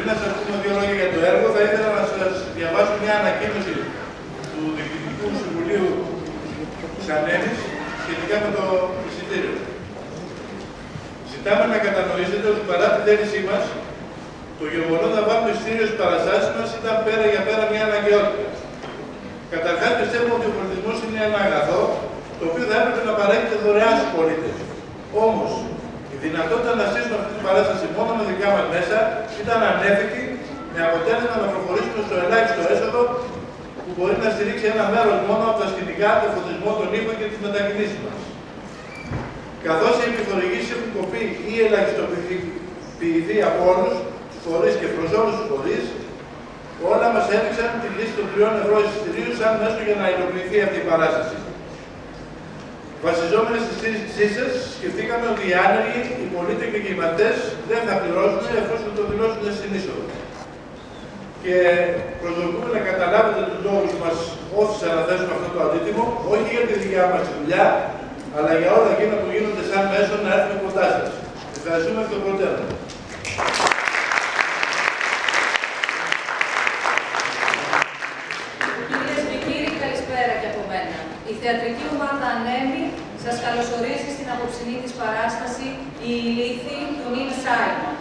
Πριν να σας πούμε δύο λόγια για το έργο, θα ήθελα να σας διαβάσω μια ανακοίνωση του Διοικητικού Συμβουλίου της Ανέμης σχετικά με το εισιτήριο. Ζητάμε να κατανοήσετε ότι παρά την θέλησή μας, το γεγονός να βάλουμε εισιτήριο στις παραστάσεις μας ήταν πέρα για πέρα μια αναγκαιότητα. Καταρχάς, πιστεύουμε ότι ο πολιτισμός είναι ένα αγαθό, το οποίο θα έπρεπε να παρέχεται δωρεάν στους πολίτες. Όμως, η δυνατότητα να στήσουμε αυτή την παράσταση μόνο με δικά μας μέσα ήταν ανέφικτη, με αποτέλεσμα να προχωρήσουμε στο ελάχιστο έσοδο που μπορεί να στηρίξει ένα μέρος μόνο από τα σκηνικά, το φωτισμό, τον ήχο και τις μετακινήσεις μας. Καθώς οι επιχορηγήσεις έχουν κοπεί ή ελαχιστοποιηθεί από όλους τους φορείς και προς όλους τους φορείς, όλα μας έδειξαν τη λύση των 3 ευρώ εισιτηρίου σαν μέσο για να υλοποιηθεί αυτή η παράσταση. Βασιζόμενοι στη στήριξή σας, σκεφτήκαμε ότι οι άνεργοι, οι πολίτες και οι μαθητές δεν θα πληρώσουν εφόσον το δηλώσουν στην είσοδο. Και προσδοκούμε να καταλάβετε τους λόγους που μας όθησαν να θέσουμε αυτό το αντίτιμο, όχι για τη δικιά μας δουλειά, αλλά για όλα εκείνα που γίνονται σαν μέσο να έρθουμε κοντά σας. Ευχαριστούμε εκ των προτέρων. Κυρίες και κύριοι, καλησπέρα και από μένα. Η θεατρική ομάδα Ανέμη σας καλωσορίζει στην απόψινή της παράσταση «Η Ηλίθιοι» του Νίλ Σάιμον.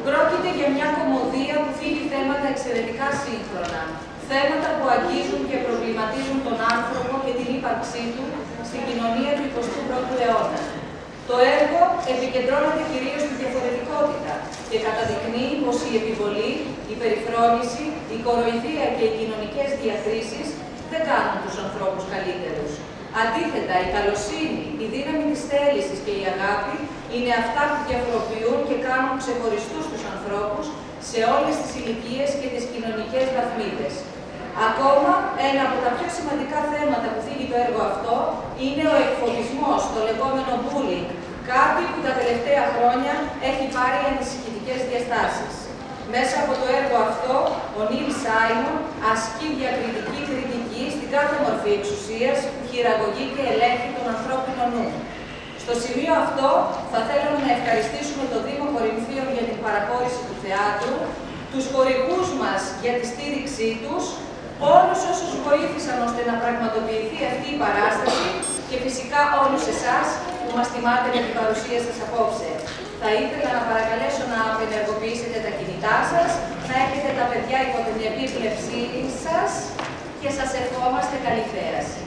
Πρόκειται για μια κωμωδία που θίγει θέματα εξαιρετικά σύγχρονα. Θέματα που αγγίζουν και προβληματίζουν τον άνθρωπο και την ύπαρξή του στην κοινωνία του 21ου αιώνα. Το έργο επικεντρώνεται κυρίως στη διαφορετικότητα και καταδεικνύει πως η επιβολή, η περιφρόνηση, η κοροϊδία και οι κοινωνικές διακρίσεις δεν κάνουν τους ανθρώπους καλύτερους. Αντίθετα, η καλοσύνη, η δύναμη της θέλησης και η αγάπη είναι αυτά που διαφοροποιούν και κάνουν ξεχωριστούς τους ανθρώπους σε όλες τις ηλικίες και τις κοινωνικές βαθμίδες. Ακόμα, ένα από τα πιο σημαντικά θέματα που θίγει το έργο αυτό είναι ο εκφοβισμός, το λεγόμενο bullying, κάτι που τα τελευταία χρόνια έχει πάρει ανησυχητικές διαστάσεις. Μέσα από το έργο αυτό, ο Νίλ Σάιμον ασκεί διακριτική κριτική στην κάθε μορφή εξουσίας που χειραγωγεί και ελέγχει τον ανθρώπινο νου. Στο σημείο αυτό, θα θέλαμε να ευχαριστήσουμε το Δήμο Κορινθίων για την παραχώρηση του θεάτρου, τους χορηγούς μας για τη στήριξή τους, όλους όσους βοήθησαν ώστε να πραγματοποιηθεί αυτή η παράσταση και φυσικά όλους εσάς που μας τιμάτε με την παρουσία σας απόψε. Θα ήθελα να παρακαλέσω να απενεργοποιήσετε τα κινητά σας, να έχετε τα παιδιά υπό την επίβλεψή σας και σας ευχόμαστε καλή θέαση.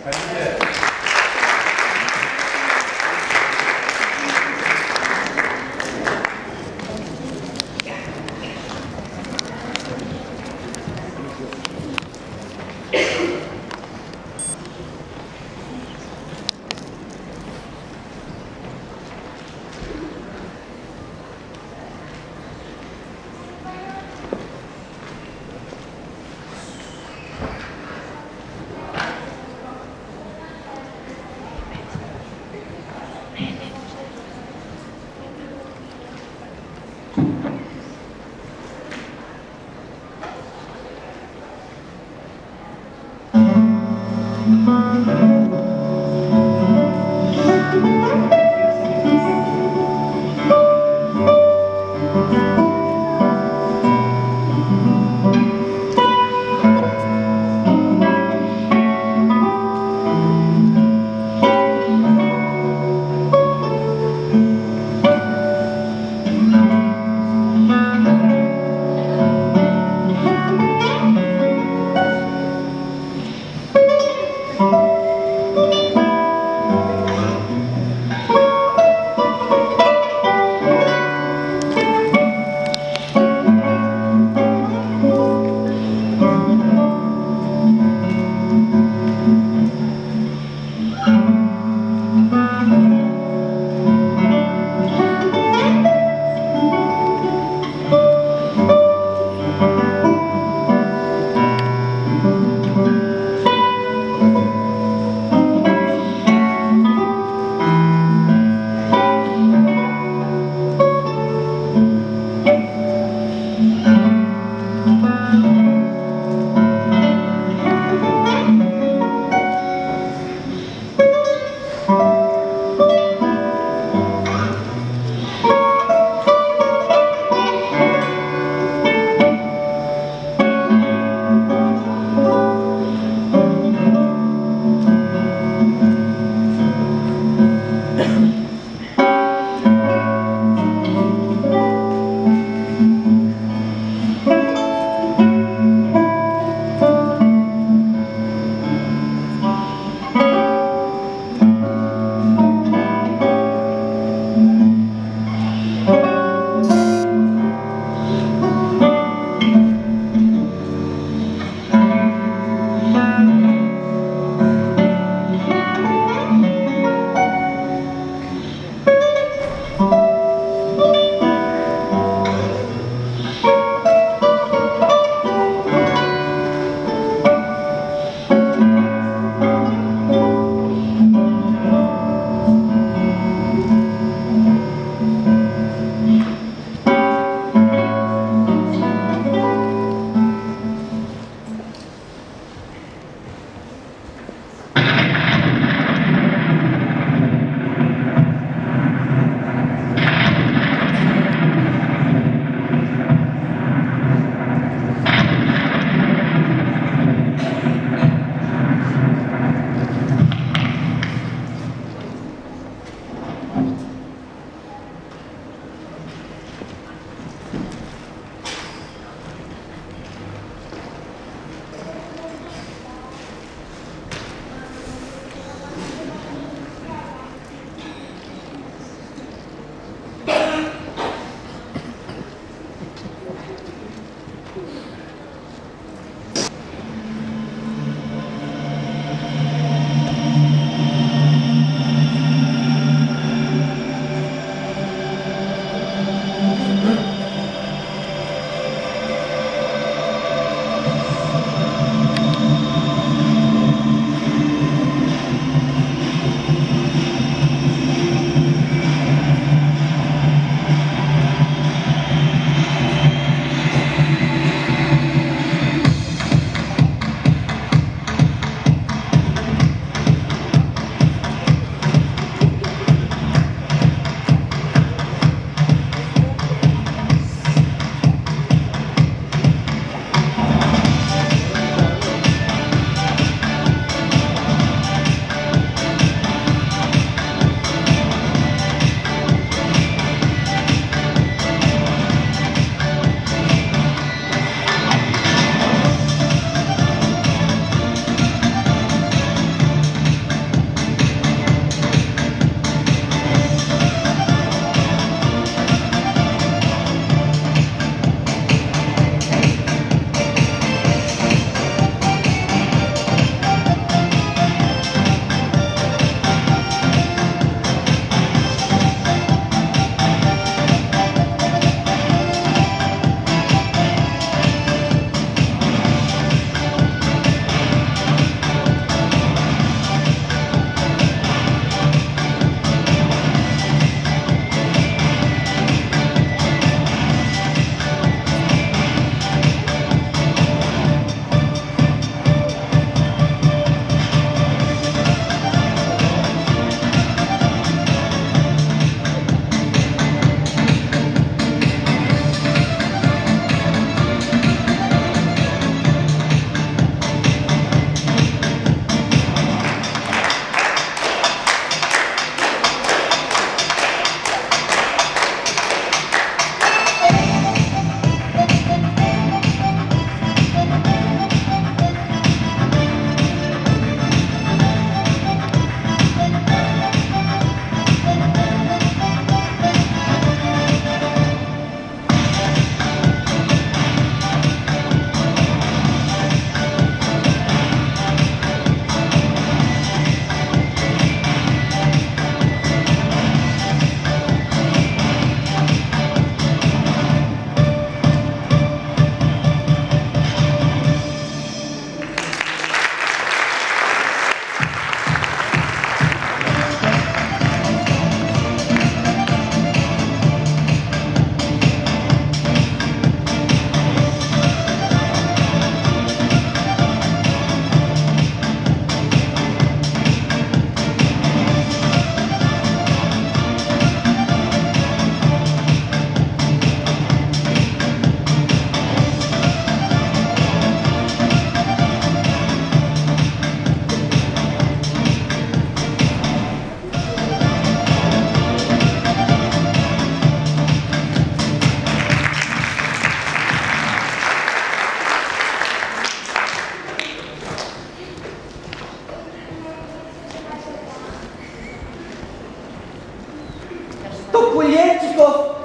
Πουλιέτσικο,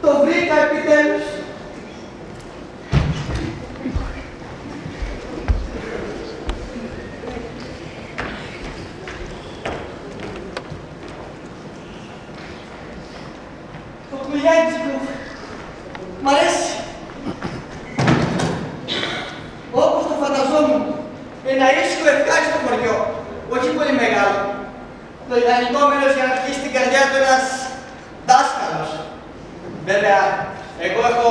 το βρήκα επιτέλους. Το Πουλιέτσικο, μ' αρέσει. Όπως το φανταζόμουν, ένα ήσυχο ευχάριστο χωριό, όχι πολύ μεγάλο. Το ιδανικό μέρος για να αρχίσει την καρδιά του ένας δάσκαλος. Βέβαια, εγώ έχω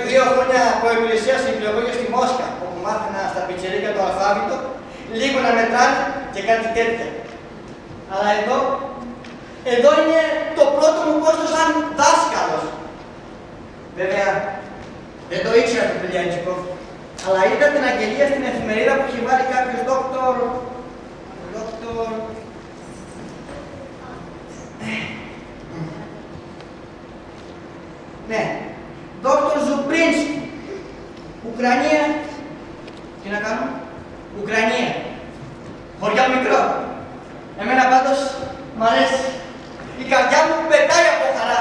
δύο χρόνια προεκκλησίας νηπιαγωγείο στη Μόσχα, όπου μάθαινα στα πιτσιρίκια το αλφάβητο, λίγο να μετράνε και κάτι τέτοια. Αλλά εδώ είναι το πρώτο μου πόστο σαν δάσκαλος. Βέβαια, δεν το ήξερα το Πουλιέτσικο, αλλά είδα την αγγελία στην εφημερίδα που έχει βάλει κάποιος δόκτωρ... Ουκρανία. Τι να κάνω? Ουκρανία. Χωριό μικρό. Εμένα πάντως μ' αρέσει. Η καρδιά μου πετάει από χαρά.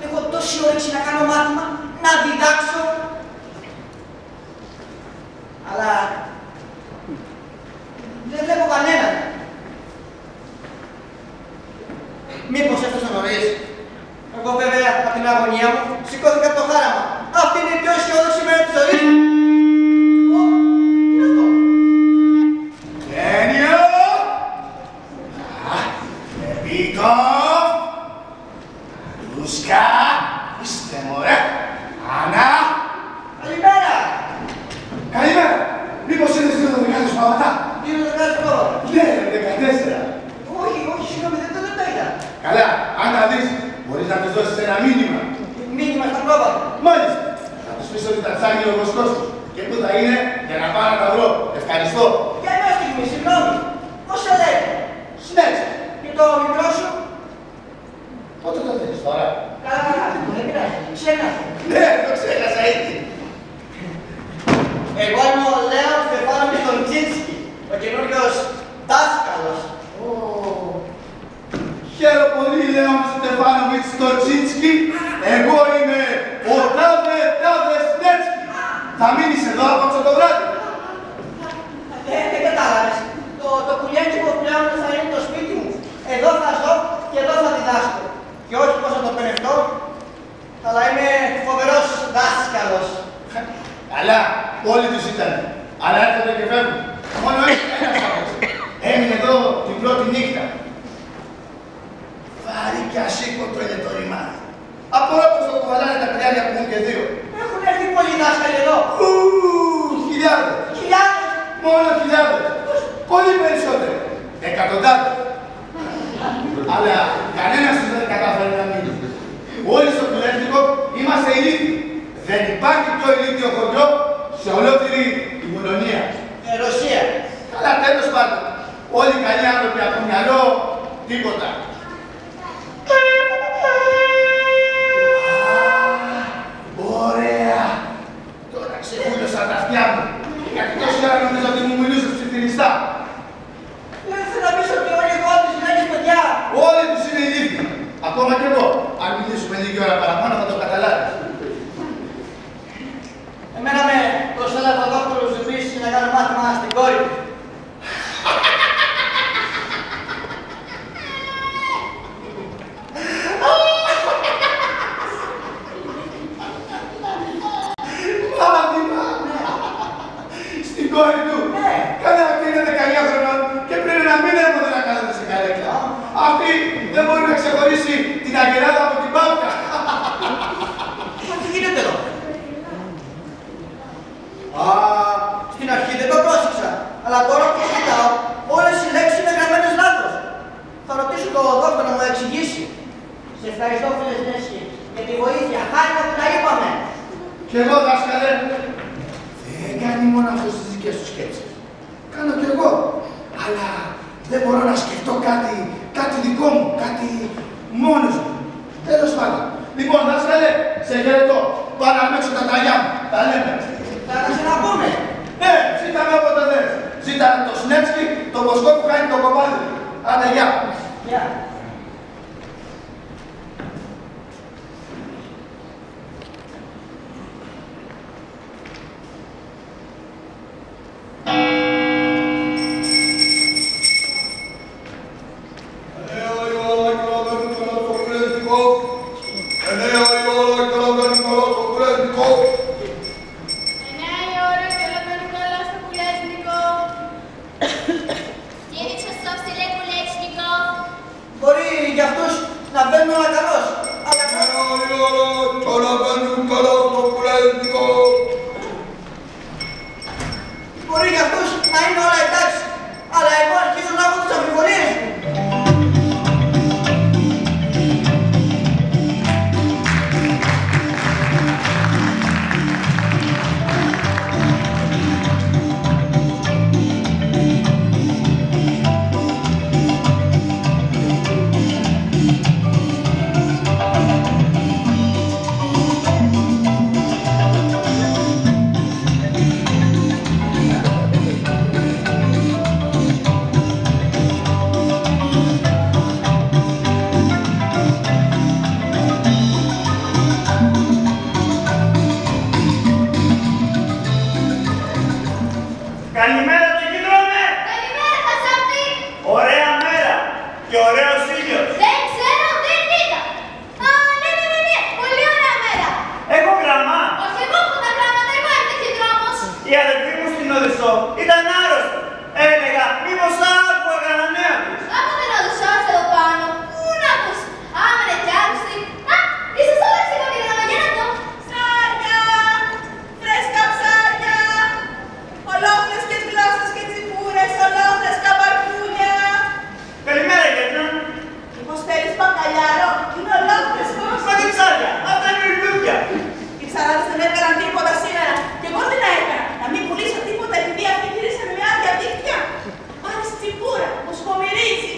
Έχω τόση όρεξη να κάνω μάθημα, να διδάξω. Αλλά δεν βλέπω κανέναν. Μήπως έφτασα νωρίς? Εγώ βέβαια από την αγωνία μου σηκώθηκα από το χάραμα. Αυτή είναι η πιο αισιόδοξη μέρα της ζωής μου. Τι είναι αυτό? Γένιο! Επίκο! Λούσκα! Είστε μωρέ! Άννα! Καλημέρα! Καλημέρα! Μήπως είδες δύο δωδεκάδες παπατά? Δύο δωδεκάδες παπατά? Ναι, 14. Όχι, συγγνώμη, δεν τα είδα. Καλά, αν τα δεις, μπορείς να τους δώσεις ένα μήνυμα. Μήνυμα στα πρόβατα. Μάλιστα. Θα τους πεις ότι τα ψάχνει ο βοσκός τους. Και πού θα είναι για να πάω να τα βρω. Ευχαριστώ. Για μια στιγμή, συγγνώμη. Πώς σε λέει? Σνέτς. Και το μικρό σου? Πότε το θέλεις τώρα? Καλά, δεν πειράζει. Ξέχασα. Ναι, το ξέχασα ήδη. Εγώ είμαι ο Λέων Στεφάνοβιτς Τορτσίτσκι, ο καινούριος δάσκαλος. Χαίρομαι πολύ, Λέων Στεφάνοβιτς Τορτσίτσκι. Εγώ είμαι ο Τάδε Σνέτσκι. Θα μείνεις εδώ απόψε το βράδυ. Δεν κατάλαβες. Το κουλιέτσικο πλέον θα είναι το σπίτι μου. Εδώ θα ζω και εδώ θα διδάσκω. Και όχι πως θα το πενευτώ, αλλά είμαι φοβερός δάσκαλος. Καλά, όλοι τους ήταν. Αλλά έρχονται και φεύγουν. Μόνο ένας απόψε. Έμεινε εδώ την πρώτη νύχτα. Βαρύ και ασήκωτο είναι το ρημάδι. Απορώ πως το κουβαλάνε τα κρυάρια που είναι και δύο. Έχουν έρθει πολλοί δάσκαλοι εδώ. Χιλιάδες. Χιλιάδες. Μόνο χιλιάδες. Πολύ περισσότεροι. Εκατοντάδες. Αλλά κανένας τους δεν κατάφερε να μείνει. Όλοι στο τουλεύτικο είμαστε ηλίθιοι. Δεν υπάρχει πιο ηλίθιο χωριό σε ολόκληρη τη Πολωνία. Ρωσία. Αλλά τέλος πάντων, όλοι οι καλοί άνθρωποι από μυαλό, τίποτα. Ωραία! Τώρα ξεχούλωσα τα αυτιά μου. Γιατί τόση ώρα νομίζω ότι μου μιλούσες ψιθυριστά. Δεν θέλω να πεις ότι όλοι εδώ τις γυναίκες παιδιά. Όλοι τους είναι ηλίθιοι. Ακόμα κι εγώ. Αν μιλήσουμε λίγη ώρα παραπάνω θα το καταλάβεις. Εμένα με προσέλαβε ο δόκτωρος επίσης να κάνω μάθημα στην κόρη μου. Μάθημα! Στην κόρη του! Καλά, αυτή είναι 19 χρονών και πριν ένα μήνα έπρεπε να κάθεται σε καρέκλα. Αυτή δεν μπορεί να ξεχωρίσει την αγελάδα από την πάπκα. Μα τι γίνεται εδώ? Στην αρχή δεν το πρόσεξα, αλλά τώρα που το κοιτάω, όλες οι λέξεις είναι γραμμένες λάθος. Θα ρωτήσω τον δόκτωρα να μου εξηγήσει. Σε ευχαριστώ φίλε Νέσχη για τη βοήθεια. Χάρηκα που τα είπαμε. Κι εγώ δάσκαλε, δεν κάνει μόνο αυτός τις δικές του σκέψεις. Κάνω κι εγώ. Αλλά δεν μπορώ να σκεφτώ κάτι δικό μου, κάτι μόνος μου. Τέλος πάντων. Λοιπόν, δάσκαλε, σε χαιρετώ. Πάω να παίξω τα ταλιά μου. Τα λέμε. Θα τα ξαναπούμε. Ναι, ζήτα με όποτε θες. Ζήτα το Σνέτσκι, το βοσκό που κάνει το κοπάδι. Άντε, γεια. Γεια. Μπορεί για αυτούς να μπαίνουν όλα καλώς, αλλά μπορεί για αυτούς να είναι όλα εντάξει, αλλά εγώ αρχίζω να έχω τις αμφιβολίες μου. ετήσιος. Δεν ξέρω, δεν είδα. Α, ναι, πολύ ωραία μέρα. Έχω γραμμά. Όχι, εγώ έχω τα γράμματα, εγώ είμαι ταχυδρόμος. Η αδελφή μου στην Οδυσσό ήταν άρρωστη. Έλεγα, μήπως άκουγα κανένα νέα της. Άμα δεν οδουσσάς εδώ πάνω, πού να ακούς. Άμα είναι κι άρρωστη. Α, ίσως άλλαξε κάποιο γράμμα, για να δω. Ψάρια! Φρέσκα ψάρια! Ολόφρεσκες γλώσσες και τσιπούρες, ολόφρεσκα μπαρκούλια! Καλημέρα, Γέτνα. Μήπως θέλεις μπακαλιάρο, είναι ολόφρεσκος! Μα τι ψάρια, αυτά είναι λουλούδια. Οι ψαράδες δεν έκαναν τίποτα σήμερα και εγώ τι να έκανα, να μην πουλήσω τίποτα επειδή αυτή γύρισε με άδεια δίχτυα. Πάρεις τσιπούρα, μου σκομυρίζει.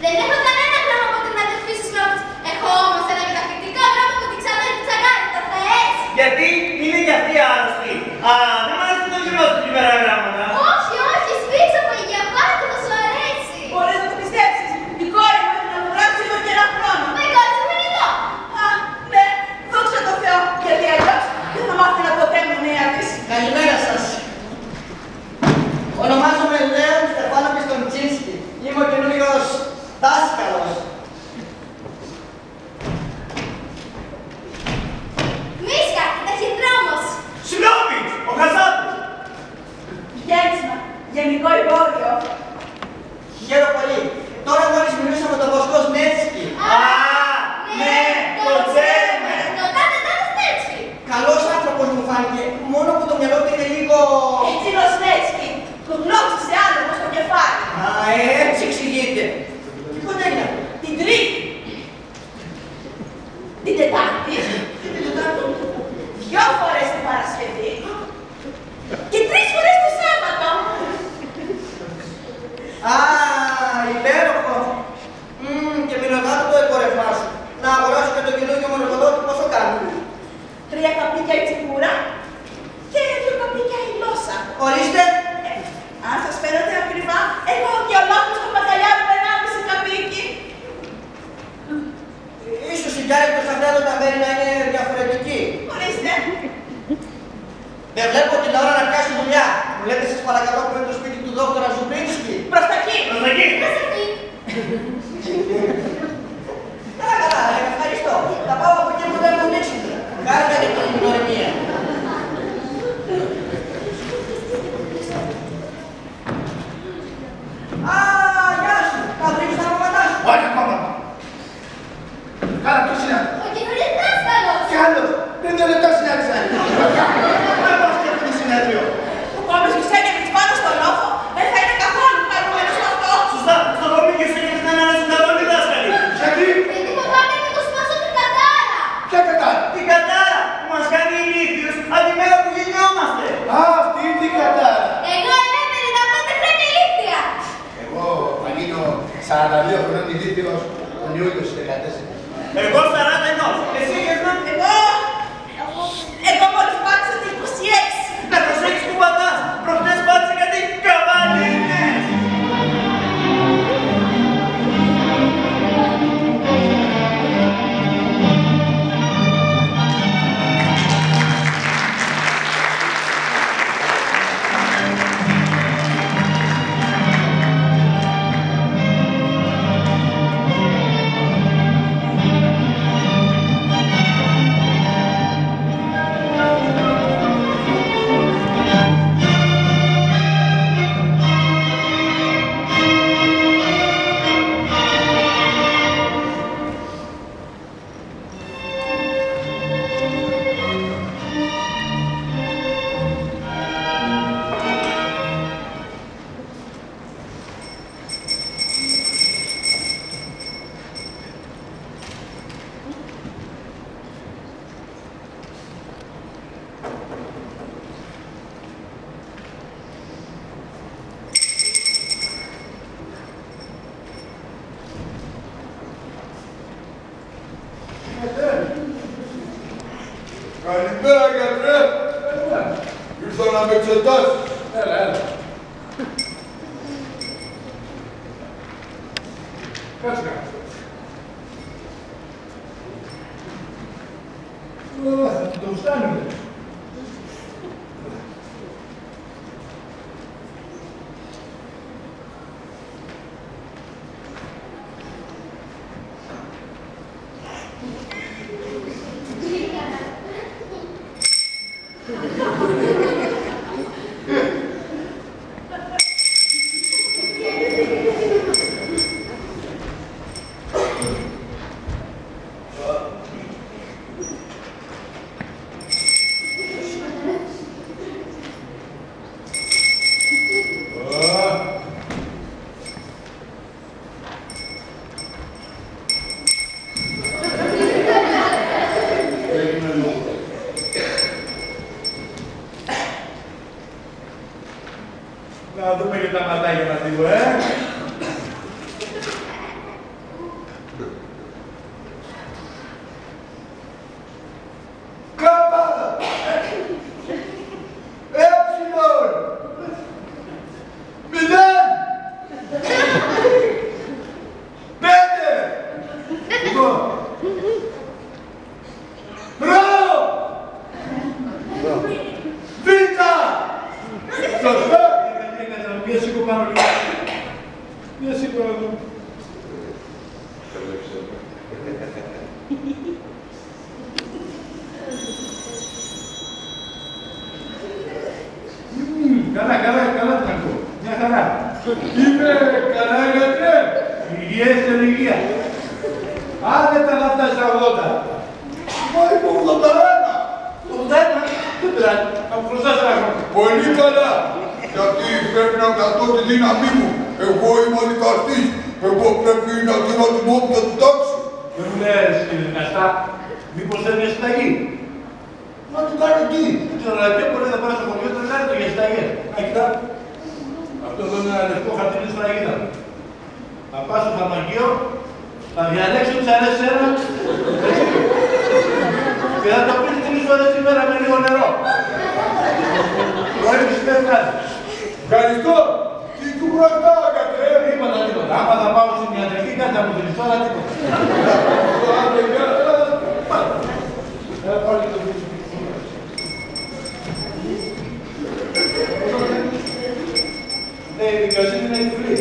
Δεν έχω κανένα γράμμα από την αδελφή σου Σλόβιτς. Έχω όμως ένα καταπληκτικό γράμμα από την Ξάνθα και Τσαγκάρη, τα ΘΕΕΣ. Γιατί είναι κι αυτή άρρωστη. Α, δεν μ' αρέσει το γυρό του σήμερα γράμματα. Όχι, σφίξα από υγεία, πάρε και θα σου αρέσει. Μπορείς να το πιστέψεις, η κόρη μου έπρεπε να μου γράψει εδώ και ένα χρόνο. Μα η κόρη σου είναι εδώ. Α, ναι, δόξα τω Θεώ, γιατί αλλιώς δεν θα μάθαινα ποτέ μου νέα της. Καλημέρα σας. Ονομάζομαι Λέων Στεφάνο Πιστοντσίνσκι. Είμαι ο καινούριος δάσκαλος. Μίσκα, ταχυδρόμος. Σλόβιτς, ο Χαζάπης. Γέννησμα, γενικό εμπόριο. Χαίρομαι πολύ. Τώρα μόλις μιλούσα με τον Βοσκό Σνέτσκι. Α, ναι, το ξέρουμε. Το τάδε Σνέτσκι. Καλός άνθρωπος μου φάνηκε, μόνο που το μυαλό του είναι λίγο... Έτσι είναι ο Σνέτσκι, το γνώρισε άνθρωπο στο κεφάλι. Α, έτσι εξηγείται. Και πότε έγινε αυτό? Την Τρίτη. Την Τετάρτη. Την Τετάρτη. 2 φορές την Παρασκευή. Και 3 φορές το Σάββατο. Α, υπέροχο. Και μην ρωτάτε το εμπόρευμά σου. Να αγοράσω και το καινούργιο μονοποδότη πόσο κάνει. 3 καπίκια η τσιπούρα και 2 καπίκια η γλώσσα. Ορίστε. Αν σας φαίνεται ακριβά, έχω και ολόκληρο το μπακαλιάρο με 1,5 καπίκι. Ίσως η διάρκεια στα φρέδω τα μέρη να είναι διαφορετική. Ορίστε. Δεν βλέπω την ώρα να πιάσει δουλειά. Μου λέτε σας παρακαλώ που είναι το σπίτι του δόκτωρα Ζουμπρίνσκι. Προς τα εκεί. Προς τα εκεί. Πες εκεί. Καλά, ευχαριστώ. Θα πάω από εκεί που δεν μου δείξουν. Κάνε την γνωριμία. Α, γεια σου. Θα βρεις τα μόματά σου. Όχι ακόμα. Καλά, ποιος είναι? Ο καινούριος δάσκαλος. Κι άλλος. Δεν είναι λεπτό συνάντησα. Δεν μας σκέφτεται συνέδριο. Που κόβεις και στέκεται πάνω στο λόφο, δεν θα είναι καθόλου χαρούμενος με αυτό. Σωστά, στο κομίκι σου και δεν αρέσουν καθόλου οι δάσκαλοι. Γιατί? Γιατί φοβάμαι να του σπάσω την κατάρα. Ποια κατάρα? Την κατάρα που μας κάνει ηλίθιους από τη μέρα που γεννιόμαστε. Α, αυτή είναι την κατάρα. Εγώ είμαι 55 χρόνια ηλίθια. Εγώ θα γίνω 42 χρονών ηλίθιος τον Ιούλιο στις 14. Εγώ 41. Εσύ, Γέσνα. Εγώ μόλις πάτησα την 26. Να προσέξεις που πατάς. Προχτές πάτησε κάτι καβαλίνες. Καλημέρα, γιατρέ. Ήρθα να με εξετάσεις. Έλα. Κάτσε να. Θα το φτάνουμε. Καλά, την ακούω. Μια χαρά. Είμαι καλά, γιατρέ. Υγεία στην υγεία. Άνετα να φτάσει στα 80. Μα είμαι 81. Το 81, δεν πειράζει. Θα μου χρωστάς ένα χρόνο. Πολύ καλά. Γιατί πρέπει να κρατώ τη δύναμή μου. Εγώ είμαι ο δικαστής. Εγώ πρέπει να δίνω την όπλα του τάξη. Δεν μου λες, κύριε δικαστά, μήπως δεν είναι συνταγή. Να του κάνω τι. Δεν ξέρω, αλλά πιο πολύ θα πάει στο χωριό του να το για συνταγή. Να κοιτά. Αυτό εδώ είναι ένα λευκό χαρτί της φραγίδα. Θα πας στο φαρμακείο, θα διαλέξεις ό,τι σ' αρέσει ένα, και θα το πεις 3 φορές τη μέρα με λίγο νερό. Πρωί, μεσημέρι, βράδυ. Ευχαριστώ. Τι του χρωστάω, γιατρέ. Τίποτα. Άμα θα πάω στην ιατρική, κάτι θα μου δίνεις τώρα, τίποτα. Πάλι το πίσω. Ναι, η δικαιοσύνη είναι τυφλή.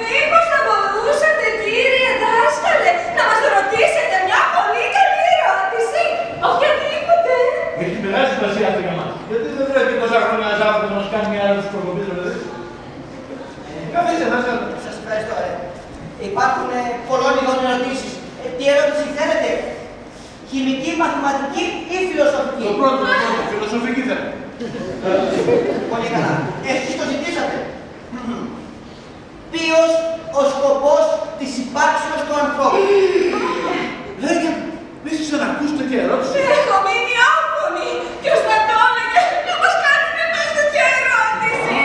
Μήπως θα μπορούσατε, κύριε δάσκαλε, να μας ρωτήσετε μια πολύ καλή ερώτηση. Οποιαδήποτε. Έχει μεγάλη σημασία αυτό για μας. Γιατί δεν πρέπει τόσα χρόνια ένας άνθρωπος να μας κάνει μια ερώτηση προκοπής, δηλαδή. Καθίστε, δάσκαλε. Σας ευχαριστώ, Υπάρχουν πολλών ειδών ερωτήσεις. Τι ερώτηση θέλετε, χημική, μαθηματική ή φιλοσοφική? Το πρώτο, φιλοσοφική θέλω. Πολύ καλά. Εσείς το ζητήσατε. Ποιος ο σκοπός της υπάρξεως του ανθρώπου? Λέγε, δεν έχεις ξανακούσει τέτοια ερώτηση. Έχω μείνει άφωνη. Ποιος θα το έλεγε να μας κάνουν εμάς τέτοια ερώτηση?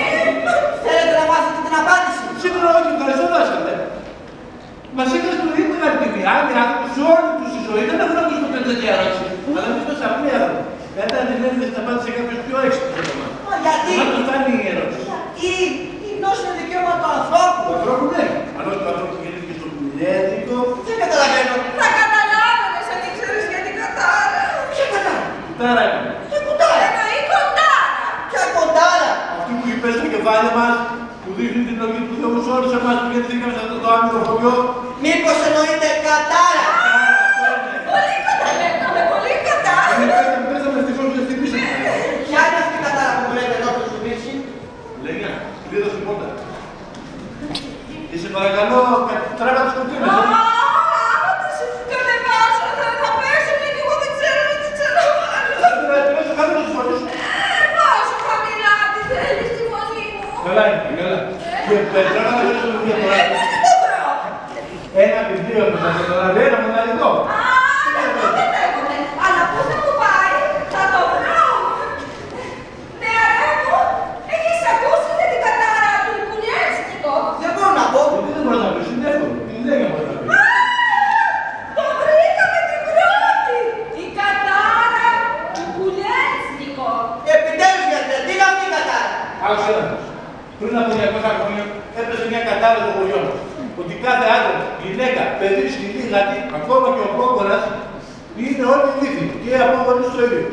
Θέλετε να μάθετε την απάντηση? Σίγουρα όχι, ευχαριστώ δάσκαλε. Μας έκανες πολύ μεγάλη τιμή. Άλλοι άνθρωποι σε όλη τους τη ζωή δεν έχουν ακούσει ποτέ τέτοια ερώτηση. Αλλά εμείς τόσο απλοί άνθρωποι. Κατά την έννοια την απάντησε κάποιος πιο έξυπνος από εμάς. Γιατί? Να του φτάνει η ερώτηση. Γιατί η γνώση είναι δικαίωμα του ανθρώπου. εμάς που γεννηθήκαμε σε αυτό το άμυρο χωριό. Μήπως εννοείται κατάρα. Πολύ καταλέγαμε, πολύ κατά. Πέσαμε ευτυχώς και χτυπήσαμε. Ποια είναι αυτή η κατάρα που λέτε εδώ στο Ζουμπίτσι? Λέγια, κλείδωσε η πόρτα. Και σε παρακαλώ, τράβα τις κουρτίνες. Άμα τους κατεβάσω, θα πέσω και εγώ δεν ξέρω τι ξέρω άλλο. Πέσω κάτω να τους φωνήσω. Πόσο χαμηλά τι θέλεις τη φωνή μου. Καλά είναι, καλά. Και τράβα να πέσω μια φορά. Πώς δεν το βρω. Ένα βιβλίο που θα σε καταλαβαίνει, ένα μοναδικό. Αυτό δεν έχουμε. Αλλά πού θα μου πάει, θα το βρω. Νεαρέ μου, έχεις ακούσει για την κατάρα του Κουλιέτσικο? Δεν μπορώ να πω. Γιατί δεν μπορείς να πεις, είναι εύκολο. Είναι λέγια μπορείς να πεις. Το βρήκαμε την πρώτη! Η κατάρα του Κουλιέτσικο! Επιτέλους γιατρέ, τι είναι αυτή η κατάρα? Άκουσε να πεις. Πριν από 200 χρόνια έπεσε μια κατάρα στο χωριό μας. Ότι κάθε άντρα, γυναίκα, παιδί, σκυλί, γατί, ακόμα και ο κόκορας είναι όλοι ηλίθιοι και απόγονοι στο ίδιο.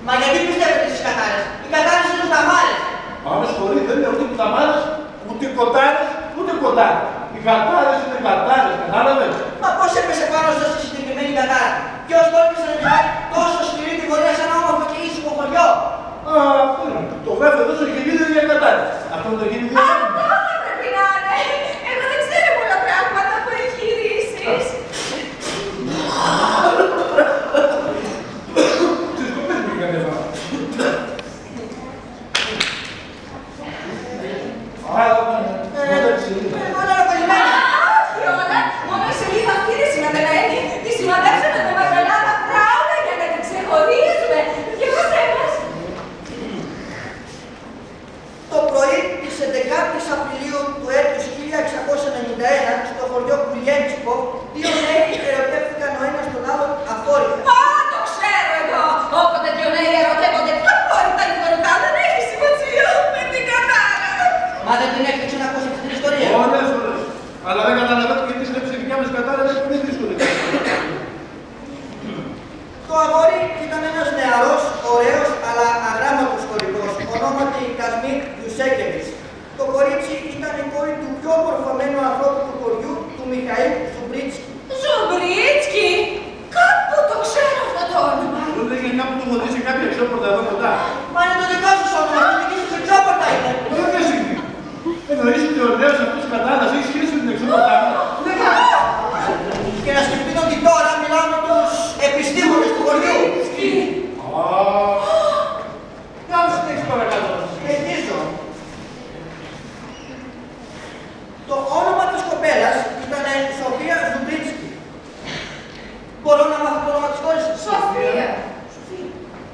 Μα γιατί πιστεύετε στις κατάρες? Οι κατάρες είναι ταμάρες. Πάμε σχολή, δεν είναι ούτε κουταμάρες, ούτε κοτάρες, ούτε κοτάρες. Οι κατάρες είναι κατάρες, κατάλαβες. Μα πώς έπεσε πάνω σας στη συγκεκριμένη κατάρα? Ποιος τόλμησε να μιλάει τόσο σκληρή τη γωνία σε ένα όμορφο και ήσυχο χωριό? Α, αυτό είναι. Το γράφει εδώ στο γυρίδιο για κατάρες. Αυτό είναι το γυρίδιο. Αυτό θα πρέπει να είναι! Εγώ δεν ξέρω πολλά πράγματα που εγχειρήσεις. Τις κοπές μου είχαν έβαλα. Εγώ λέω καλημέρα. Όχι όλα, μόνο η σελίδα αυτή είναι σημαδεμένη. Τη σημαδέψαμε με μαρμελάδα φράουλα για να την ξεχωρίζουμε. Γεύασέ μας. Το πρωί της 11ης Απριλίου του έτους 1691 στο χωριό Κουλιέντσικο, δύο νέοι ερωτεύτηκαν ο ένας τον άλλον αφόρητα. Α, το ξέρω εγώ! Όποτε δύο νέοι ερωτεύονται, αφόρητα ή φορητά δεν έχει σημασία με την κατάρα. Μα δεν την έχετε ξανακούσει αυτή την ιστορία? Όλες, όλες. Αλλά δεν καταλαβαίνω γιατί σκέψη δικιά μας κατάρα είναι πολύ δύσκολη. Το αγόρι ήταν ένας νεαρός, ωραίος, αλλά αγράμματος χωρικός, ονόματι Κασμίρ Ιουσέκεβιτς. Το κορίτσι ήταν η κόρη του πιο μορφωμένου ανθρώπου του χωριού, του Μιχαήλ Ζουμπρίτσκι. Ζουμπρίτσκι! Κάπου το ξέρω αυτό το όνομα. Δεν λέγε κάπου του έχω δει σε κάποια εξώπορτα εδώ κοντά. Μα είναι το δικό σας όνομα, το δική σας εξώπορτα είναι. Δεν συμβεί. Εννοείς ότι ο νέος αυτός κατάρας έχει σχέση με την εξώπορτα. Και να σκεφτείτε ότι τώρα μιλάω με τους επιστήμονες του χωριού. Για να συνέχισε παρακάτω. Συνεχίζω. Το όνομα της κοπέλας ήταν Σοφία Ζουμπρίτσκι. Μπορώ να μάθω το όνομα της κόρης σας? Σοφία.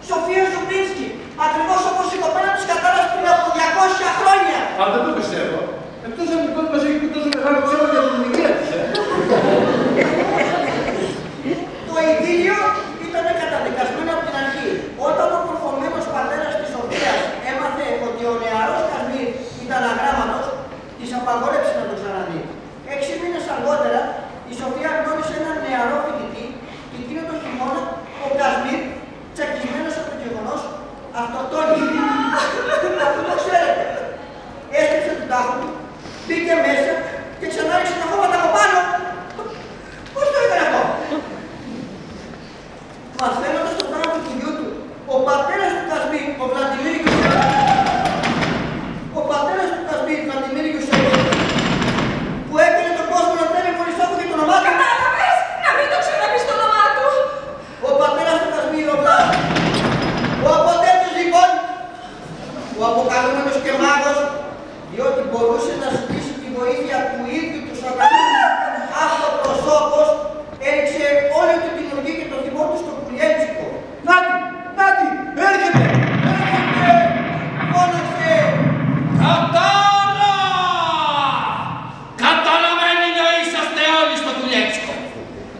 Σοφία Ζουμπρίτσκι. Ακριβώς όπως η κοπέλα της κατάρας πριν από 200 χρόνια. Α, δεν το πιστεύω. Εκτός αν η κόρη μας έχει πει τόσο μεγάλο ψέμα για την ηλικία της, Το ειδήλιο ήταν καταδικασμένο από την αρχή. Όταν ο μορφωμένος πατέρας της Σοφίας έμαθε ότι ο νεαρός Κασμίρ ήταν αγράμματος, της απαγόρεψε να το ξαναδεί. 6 μήνες αργότερα, η Σοφία γνώρισε έναν νεαρό φοιτητή και εκείνο το χειμώνα ο Κασμίρ, τσακισμένος από το γεγονός, αυτοκτόνησε. Αυτό το ξέρετε. Έστρεψε τον τάφο του, μπήκε μέσα και ξανά ρίξε τα χώματα από πάνω. Πώς το έκανε αυτό? Μαθαίνοντας τον θάνατο του γιού του, ο πατέρας του Κασμίρ, ο Βλαντιμίρ Ιουσέκοβιτς, που έκανε τον κόσμο να τρέμει μόλις άκουγε το όνομά του. Κατάλαβες! Να μην το ξαναπείς το όνομά του! Ο πατέρας του Κασμίρ, ο Βλάντ, ο αποτέτης λοιπόν, ο αποκαλούμενος και μάγος, διότι μπορούσε να ζητήσει τη βοήθεια του ίδιου του σατανά, αυτοπροσώπος, έριξε όλη του την οργή και το θυμό του στο Κουλιέντσικο. Νάτι, Νάτι, έρχεται, έρχεται! Φώναξε! Κατάρα! Καταλαβαίνει να είσαστε όλοι στο Κουλιέντσικο.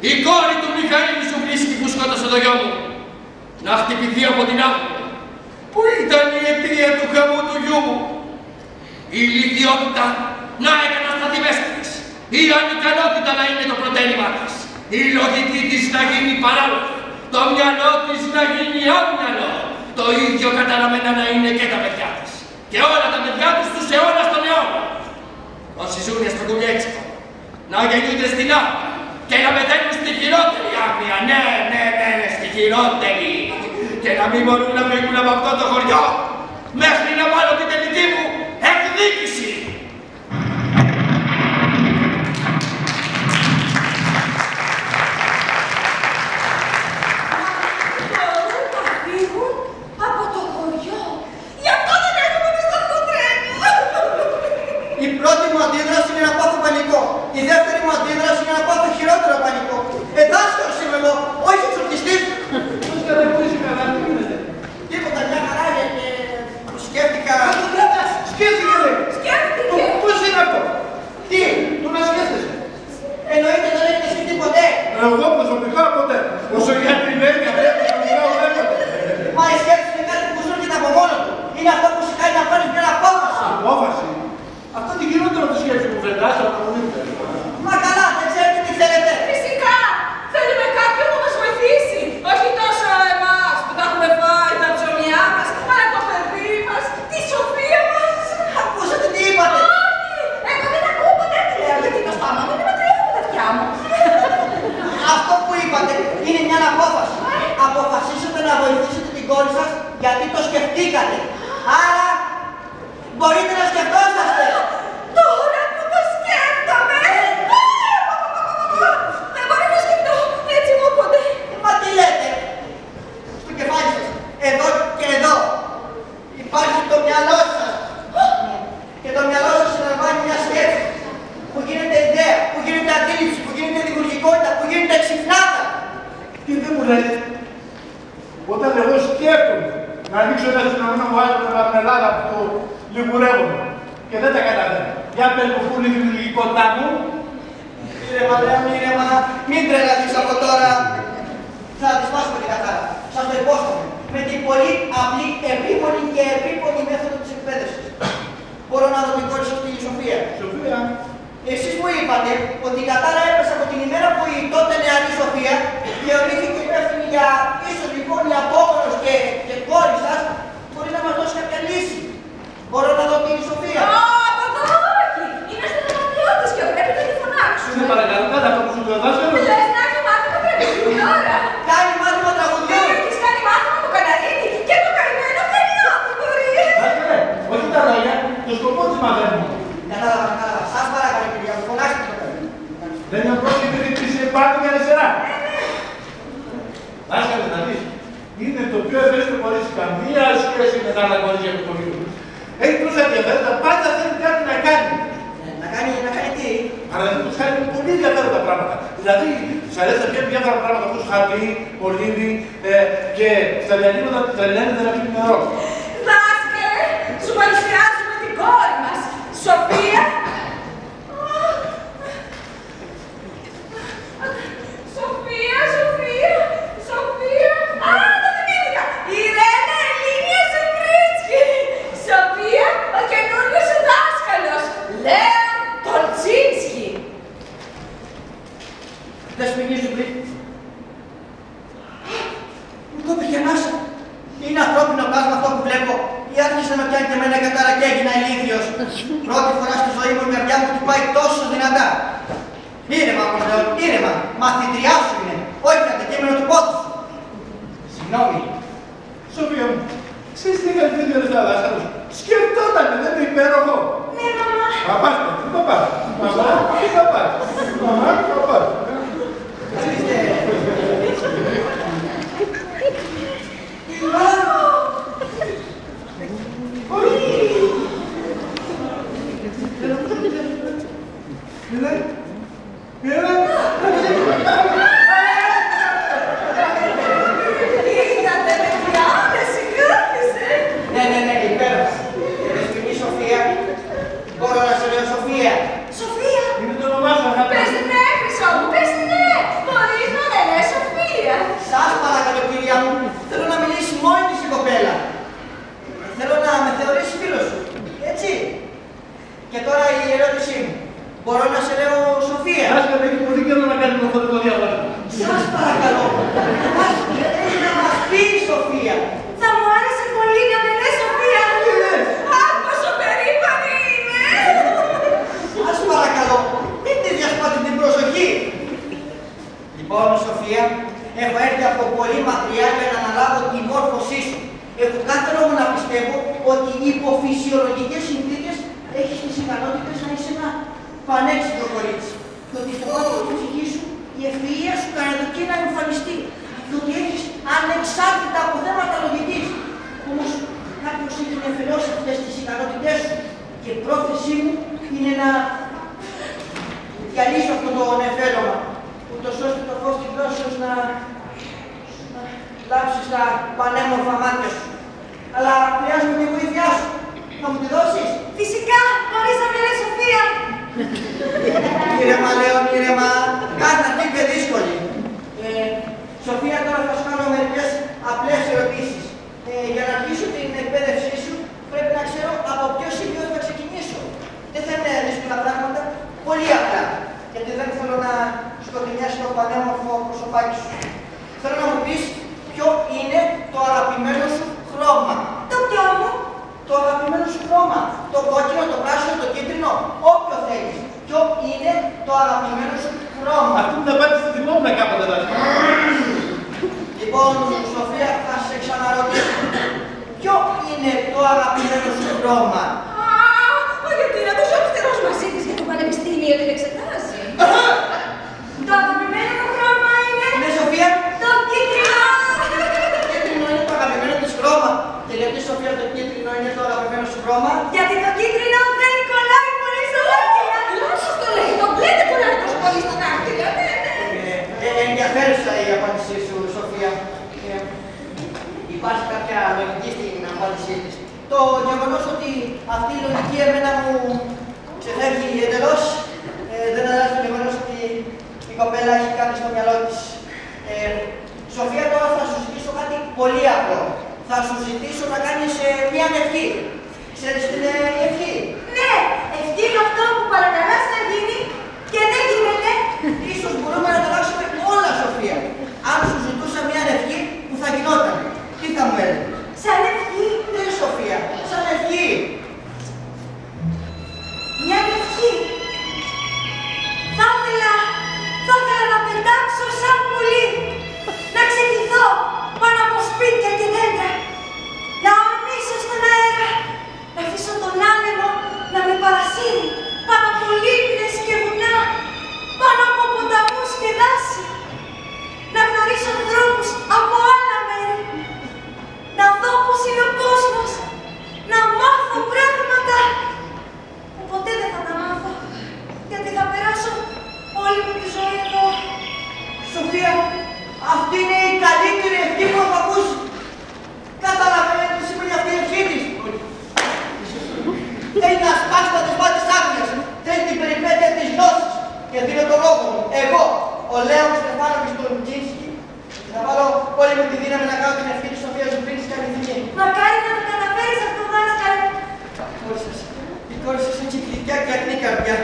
Η κόρη του Μιχαήλ Ζουμπρίτσκι που σκότωσε το γιο μου. Να χτυπηθεί από την άκρη. Πού ήταν η αιτία του χαμού του γιού μου? Η ηλικιότητα να εκατασταθεί μέσα της. Η ανικανότητα να είναι το προτέλημά της. Η λογική της να γίνει παράλογη. Το μυαλό της να γίνει άμυαλο. Το ίδιο καταραμένα να είναι και τα παιδιά της. Και όλα τα παιδιά τους στους αιώνας των αιώνων. Όσοι ζουνε στο Κουλιέντσικο να γεννιούνται στην άγνοια και να πεθαίνουν στη χειρότερη άγνοια. Ναι, στη χειρότερη. Και να μην μπορούν να φύγουν από αυτό το χωριό μέχρι να βάλω την τελική μου εκδίκηση. Από το χωριό. Γι' αυτό δεν έχουμε στο αυτοτρένο. Η πρώτη μου αντίδραση είναι να πάθω πανικό. Η δεύτερη μου αντίδραση είναι να πάθω χειρότερο πανικό. Δάσκαλος είμαι εγώ, όχι εξορκιστής. Πώς κατακούσει καλά, τι γίνεται? Τίποτα, μια χαρά είναι και σκέφτηκα... Σκέφτηκε, λέει. Σκέφτηκε. Πώς είναι αυτό? Τι? Το να σκέφτεσαι? Εννοείται δεν έχετε σκεφτεί ποτέ. Εγώ προσωπικά ποτέ. Όσο για την έννοια πρέπει να μιλάω ουδέποτε. Μα η σκέψη είναι κάτι που σου έρχεται από μόνο του. Είναι αυτό που σου κάνει να πάρεις μια απόφαση. Απόφαση. Αυτό είναι χειρότερο από τη σκέψη που φρεντάσαι από το μήνυμα. Μα καλά, δεν ξέρετε τι θέλετε. Φυσικά. Θέλουμε κάποιον που μας βοηθήσει. Όχι τόσο εμάς που τα έχουμε φάει τα ψωμιά μας, αλλά το παιδί μας, τη Σοφία μας. Ακούσατε τι είπατε. Όχι, εγώ δεν ακούω ποτέ τι λέω, γιατί το στόμα μου είναι μακριά από τα αυτιά μου. Αυτό που είπατε είναι μια απόφαση. Αποφασίσατε να βοηθήσετε την κόρη σας γιατί το σκεφτήκατε. Άρα μπορείτε να σκεφτόσαστε. Τώρα που το σκέφτομαι. Δεν μπορώ να σκεφτώ έτσι μου ποτέ. Μα τι λέτε. Στο κεφάλι σας, εδώ και εδώ, υπάρχει το μυαλό σας. Και το μυαλό σας συναλαμβάνει μια σκέψη που γίνεται ιδέα, που γίνεται αντίληψη, που γίνεται δημιουργικότητα, που γίνεται ξυπνάδα. Τι δεν μου λέτε? Όταν εγώ σκέφτομαι να ανοίξω ένα συνομμένο μου άτομο με μαρμελάδα που το λιγουρεύομαι και δεν τα καταφέρω. Για πες μου πού είναι η δημιουργικότητά μου. Ήρεμα, λέω, ήρεμα, μην τρελαθείς από τώρα. Θα τη σπάσουμε την καθάρα. Σας το υπόσχομαι. Με την πολύ απλή, επίμονη και επίπονη μέθοδο της εκπαίδευσης. Μπορώ να δω την κόρη σας στη Σοφία. Σοφία. Εσείς μου είπατε ότι η κατάρα έπεσε από την ημέρα που η τότε νεαρή Σοφία θεωρήθηκε υπεύθυνη για ίσως λοιπόν η απόγονος και κόρη σας μπορεί να μας δώσει κάποια λύση. Μπορώ να δω την Σοφία. Από εδώ όχι. Είμαστε δραματιώτες και πρέπει να τη φωνάξουμε. Είναι παρακαλώ, κάνε αυτό που σου το δάσκαλο. Λες να έχει μάθημα τραγουδιού τώρα. Κάνει μάθημα τραγουδιού. Έχεις κάνει μάθημα το καναρίνι και το καημένο δεν είναι άνθρωποι. Δάσκαλε, όχι τα λόγια, το σκοπό της μαθαίνουμε. Κατάλαβα, κατάλαβα. Σας παρακαλώ κυρία μου, φωνάξτε το παιδί. Δεν είναι πρόκειται της πάνω και αριστερά. Δάσκαλε, να δεις, είναι το πιο ευαίσθητο χωρίς καμία σχέση με τα άλλα κορίτσια του χωριού. Έχει τόσα ενδιαφέροντα, πάντα θέλει κάτι να κάνει. Να κάνει τι. Παραδείγματος χάρη είναι πολύ ενδιαφέροντα πράγματα. Δηλαδή, τους αρέσει να πιάνει διάφορα πράγματα όπως χαρτί, μολύβι και στα διαλύματα τρελαίνεται να πίνει νερό. Δάσκαλε, σου παρουσιάζουμε την κόρη μας, Σοφία. Σοφία, Σοφία, Σοφία. Α, το θυμήθηκα. Ιρένα Ελίνια Ζεμπρίτσκι. Σοφία, ο καινούριος σου δάσκαλος. Λέων Τολτσίνσκι. Δεσποινή Ζεμπρίτσκι. Μου το πήγε ανάσα. Είναι ανθρώπινο πλάσμα αυτό που βλέπω. Ή άρχισε να πιάνει και εμένα κατάρα και έγινα ηλίθιος. Πρώτη φορά στη ζωή μου η καρδιά μου χτυπάει τόσο δυνατά. Ήρεμα όμως λέω, ήρεμα. Μαθητριά σου είναι. Όχι κατοικείμενο του πόθου σου. Συγγνώμη. Σοφία μου, ξέρεις τι έκανε την τελευταία δάσκαλος. Σκεφτότανε, δεν είναι υπέροχο. Ναι, μαμά. Παπάς, τι παπάς. Μαμά, τι παπάς. Μαμά, τι παπάς. Είδατε παιδιά, δεν συγκρότησε. Ναι, υπέροχα. Δεσποινή Σοφία. Μπορώ να σε λέω Σοφία. Σοφία. Είναι το όνομά σου, αγάπη. Πες ναι, Χρυσό μου, πες ναι. Μπορείς να δεν λες Σοφία. Σας παρακαλώ κυρία μου, θέλω να μιλήσει μόνη της η κοπέλα. Θέλω να με θεωρήσει φίλος σου. Έτσι. Και τώρα η ερώτησή μου. Μπορώ να σε λέω Σοφία. Δάσκαλε, έχει πολύ καιρό να κάνει μορφωτικό διαγωνισμό. Σας παρακαλώ. Έχει να μας πει η Σοφία. Θα μου άρεσε πολύ να με λες Σοφία. Αχ, πόσο περήφανη είμαι. Σας παρακαλώ. Μην τη διασπάτε την Λοιπόν, Σοφία, έχω έρθει από πολύ μακριά για να αναλάβω τη μόρφωσή σου. Έχω κάθε λόγο να πιστεύω ότι υπό φυσιολογικές συνθήκες έχεις τις ικανότητες να είσαι ένα πανέξυπνο κορίτσι. Και ότι στο κάτω της ψυχής σου η ευφυΐα σου καναδική να εμφανιστεί. Και ότι έχεις ανεξάρτητα από θέματα λογικής. Όμως κάποιος έχει νεφελώσει αυτές τις ικανότητές σου. Και πρόθεσή μου είναι να διαλύσω αυτό το νεφέλωμα. Ούτως ώστε το φως της γλώσσας να λάψει στα πανέμορφα μάτια σου. Αλλά χρειάζομαι τη βοήθειά σου. Θα μου τη δώσεις? Φυσικά, μπορείς να με λες Σοφία. Ήρεμα, λέω, ήρεμα. Κάτι αυτή και δύσκολη. Σοφία, τώρα θα σου κάνω μερικές απλές ερωτήσεις. Για να αρχίσω την εκπαίδευσή σου, πρέπει να ξέρω από ποιο σημείο θα ξεκινήσω. Δεν θα είναι δύσκολα πράγματα, πολύ απλά. Γιατί δεν θέλω να σκοτεινιάσει το πανέμορφο προσωπάκι σου. Θέλω να μου πεις ποιο είναι το αγαπημένο σου χρώμα. Το ποιο μου? Το αγαπημένο σου χρώμα. Το κόκκινο, το πράσινο, το κίτρινο, όποιο θέλεις. Ποιο είναι το αγαπημένο σου χρώμα. Αυτή την απάντηση τη θυμόμουν κάποτε δάσκαλε. Λοιπόν, Σοφία, θα σε ξαναρωτήσω. Ποιο είναι το αγαπημένο σου χρώμα? Γιατί είναι τόσο αυστηρός μαζί της για το πανεπιστήμιο την εξετάζει. Το αγαπημένο μου χρώμα είναι... Ναι, Σοφία. Το κίτρινο. Το κίτρινο είναι το αγαπημένο της χρώμα. Και γιατί, Σοφία, το κίτρινο είναι το αγαπημένο σου χρώμα? Γιατί το κίτρινο δεν κολλάει πολύ στα δάχτυλα. Λάθος το λέει. Το μπλε δεν κολλάει τόσο πολύ στα δάχτυλα. Ενδιαφέρουσα η απάντησή σου, Σοφία. Υπάρχει κάποια λογική στην απάντησή της. Το γεγονός ότι αυτή η λογική εμένα μου ξεφεύγει εντελώς δεν αλλάζει το γεγονός ότι η κοπέλα έχει κάτι στο μυαλό της. Σοφία, τώρα θα σου ζητήσω κάτι πολύ απλό. Θα σου ζητήσω να κάνεις μια ευχή. Ξέρεις τι είναι η ευχή? Ναι, ευχή είναι αυτό που παρακαλάς να γίνει και δεν γίνεται. Ίσως μπορούμε να τα αλλάξουμε όλα, Σοφία. Αν σου ζητούσα μια ευχή που θα γινόταν, τι θα μου έλεγες? Σαν ευχή. Ναι, Σοφία, σαν ευχή. Μια ευχή. Θα ήθελα να πετάξω σαν πουλί. Να ξεχυθώ πάνω από σπίτια και δέντρα. Να ορμήσω στον αέρα. Να αφήσω τον άνεμο να με παρασύρει πάνω από λίμνες και βουνά. Πάνω από ποταμούς και δάση. Να γνωρίσω ανθρώπους από άλλα μέρη. Να δω πώς είναι ο κόσμος. Να μάθω πράγματα που ποτέ δεν θα τα μάθω. Γιατί θα περάσω όλη μου τη ζωή εδώ. Σοφία, αυτή είναι η καλύτερη ευχή που έχω ακούσει. Καταλαβαίνετε τι σημαίνει αυτή η ευχή της? Θέλει να σπάσει τα δεσμά της άγνοιας. Θέλει την περιπέτεια της γνώσης. Και δίνω το λόγο μου. Εγώ, ο Λέων Στεφάνοβιτς Τολουτζίνσκι, θα βάλω όλη μου τη δύναμη να κάνω την ευχή της Σοφίας Ζουμπρίνης και αληθινή. Μακάρι να το καταφέρεις αυτό, δάσκαλε. Η κόρη σας έχει γλυκιά και ακρή καρδιά.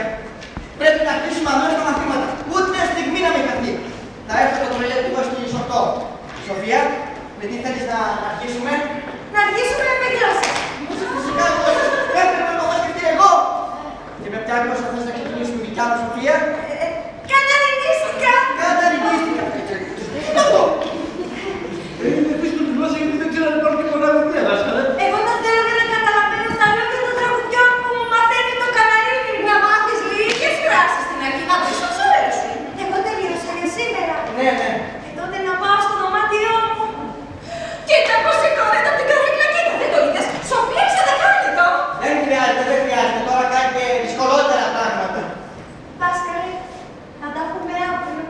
Πρέπει να αρχίσουμε αμέσως τα μαθήματα. Ούτε στιγμή να μην χαθεί. Θα έρθω το μελέτικο στις 8. Σοφία, με τι θέλεις να αρχίσουμε? Να αρχίσουμε με γλώσσα. Φυσικά γλώσσες. Έπρεπε να το έχω σκεφτεί εγώ. Και με ποια γλώσσα θες να ξεκινήσουμε, δικιά μου, Σοφία? Καταρριγίστηκα. Καταρριγίστηκα. Τι είναι αυτό? Είναι δύσκολη γλώσσα γιατί δεν ξέρω αν υπάρχουν και πολλά βιβλία, δάσκαλε. Εγώ το θέλω για να καταλαβαίνω τα λόγια των τραγουδιών που μου μαθαίνει το καναρίνι. Να μάθεις λίγες φράσεις στην αρχή, να πεις όσο έρθει. Εγώ τελείωσα για σήμερα. Ναι, ναι. Και τότε να πάω στο δωμάτιό μου. Κοίτα πως σηκώνεται από την καρέκλα, κοίτα, δεν το είδες. Σοφία, ξανακάνε το. Δεν χρειάζεται. Τώρα κάνει και δυσκολότερα πράγματα. Δάσκαλε, να τα πούμε αύριο.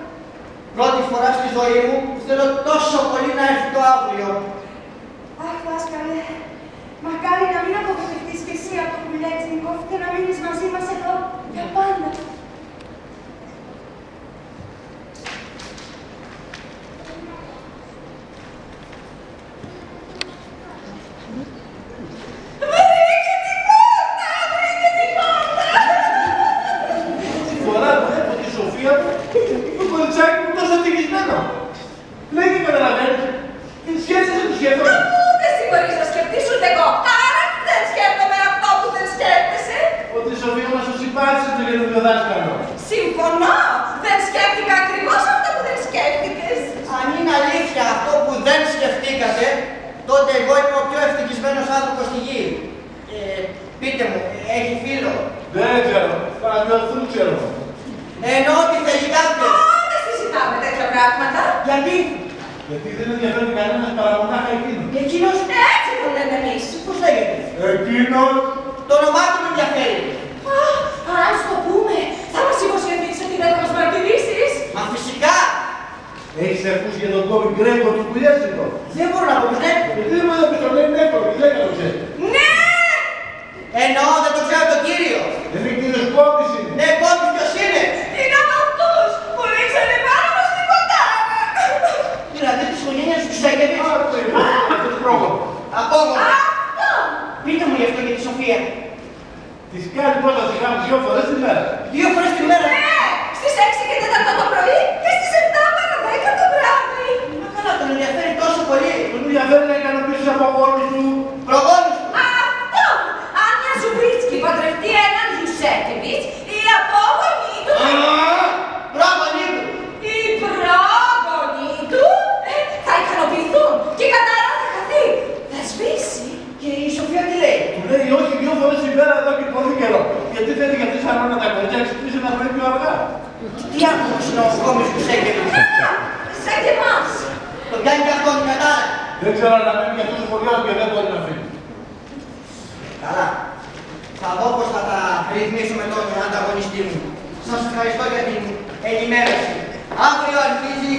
Πρώτη φορά στη ζωή μου θέλω τόσο πολύ να έρθει το αύριο. Αχ, δάσκαλε, μακάρι να μην απογοητευτείς κι εσύ από το Κουλιέτσνικοφ και να μείνεις μαζί μας εδώ για πάντα. Φορά βλέπω τη Σοφία το κοριτσάκι μου τόσο ευτυχισμένο. Δεν και καταλαβαίνεις. Την σχέση του σχεδόν. Δεν εσύ μπορείς να σκεφτείς ούτε εγώ. Άρα δεν σκέφτομαι αυτό που δεν σκέφτεσαι. Ότι η Σοφία μας σου συμπάθησε το καινούριο δάσκαλο. Συμφωνώ. Δεν σκέφτηκα ακριβώς αυτό που δεν σκέφτεσαι. τότε εγώ είμαι ο πιο ευτυχισμένος άνθρωπος στη γη. Πείτε μου, έχει φίλο? Δεν ξέρω, παραμοιωθούν ξέρω. Εννοώ ότι θέλει κάποιος. Δεν συζητάμε τέτοια πράγματα. Γιατί? Γιατί δεν ενδιαφέρει κανένας παρά μονάχα εκείνο. Και εκείνος? Έτσι το λέμε εμείς. Πώς λέγεται? Εκείνος. Το όνομά του με ενδιαφέρει. Αν σου το πούμε, θα μας υποσχεθείς ότι δεν θα μας μαρτυρήσεις. Μα φυσικά. Έχεις ακούσει για τον Κόβι Γκρέγκο του Πουλιάσικο? Δεν μπορώ να πω πως ναι. Γιατί δεν μου το λέει Νέκο, δεν το ξέρει. Ναι! Εννοώ δεν το ξέρω τον κύριο. Δεν είναι κύριος Κόβις είναι. Ναι, Κόβις ποιος είναι? Είναι από αυτούς που ρίξανε πάνω μας την ποτάρα. Δηλαδή της οικογένειας του Ξέγγεβης. Αυτό το πρόγραμμα. Απόγονο. Αυτό! Πείτε μου γι' αυτό για τη Σοφία. Της κάνει πρόταση χάμε 2 φορές τη μέρα. 2 φορές τη μέρα. Ναι! Στις 6 και 4 το πρωί και στις 7 παρά 10 το βράδυ. Μα καλά, τον ενδιαφέρει τόσο πολύ. Τον ενδιαφέρει να ικανοποιήσεις από γόνους του. Προγόνους του. Αυτό! Αν μια Ζουμπρίτσκι παντρευτεί έναν Ιουσέκεβιτς, οι απόγονοι του Πρόγονοι του. οι πρόγονοι του θα ικανοποιηθούν και η κατάρα θα χαθεί. Θα σβήσει. Και η Σοφία τι λέει? Του λέει όχι 2 φορές τη μέρα εδώ και πολύ καιρό. Γιατί θέλει γιατί σαν να τα κορίτσια ξυπνήσει να πρωί πιο αργά. Τι άνθρωπος είναι ο Κόβις του Ξέγγεβης? Σαν και εμάς. Το πιάνει και αυτόν την κατάρα. Δεν ξέρω αν μένει για τόσο πολύ και δεν μπορεί να φύγει. Καλά. Θα δω πως θα τα ρυθμίσω με τον ανταγωνιστή μου. Σας ευχαριστώ για την ενημέρωση. Αύριο αρχίζει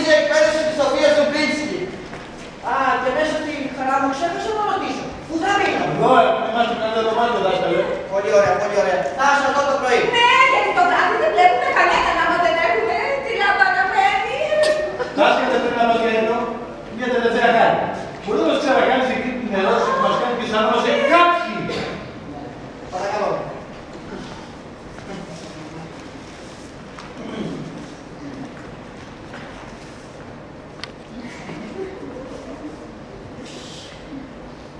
η εκπαίδευση της Σοφίας του Πλίτσκι. Α, και μέσα στη χαρά μου ξέχασα να ρωτήσω. Πού θα μείνω? Εδώ είμαστε κανένα δωμάτιο δάσκαλε. Πολύ ωραία, πολύ ωραία. Θα σας δω το πρωί. Ναι, γιατί το βράδυ δεν βλέπουμε κανέναν άμα δεν έχουμε τη λάμπα αναμένη. Δάσκαλε πρέπει να μας κάνει εδώ μια τελευταία χάρη. Μπορεί να μας ξανακάνεις εκεί την ερώτηση που μας κάνει και σαν να μας κάποιοι. Παρακαλώ.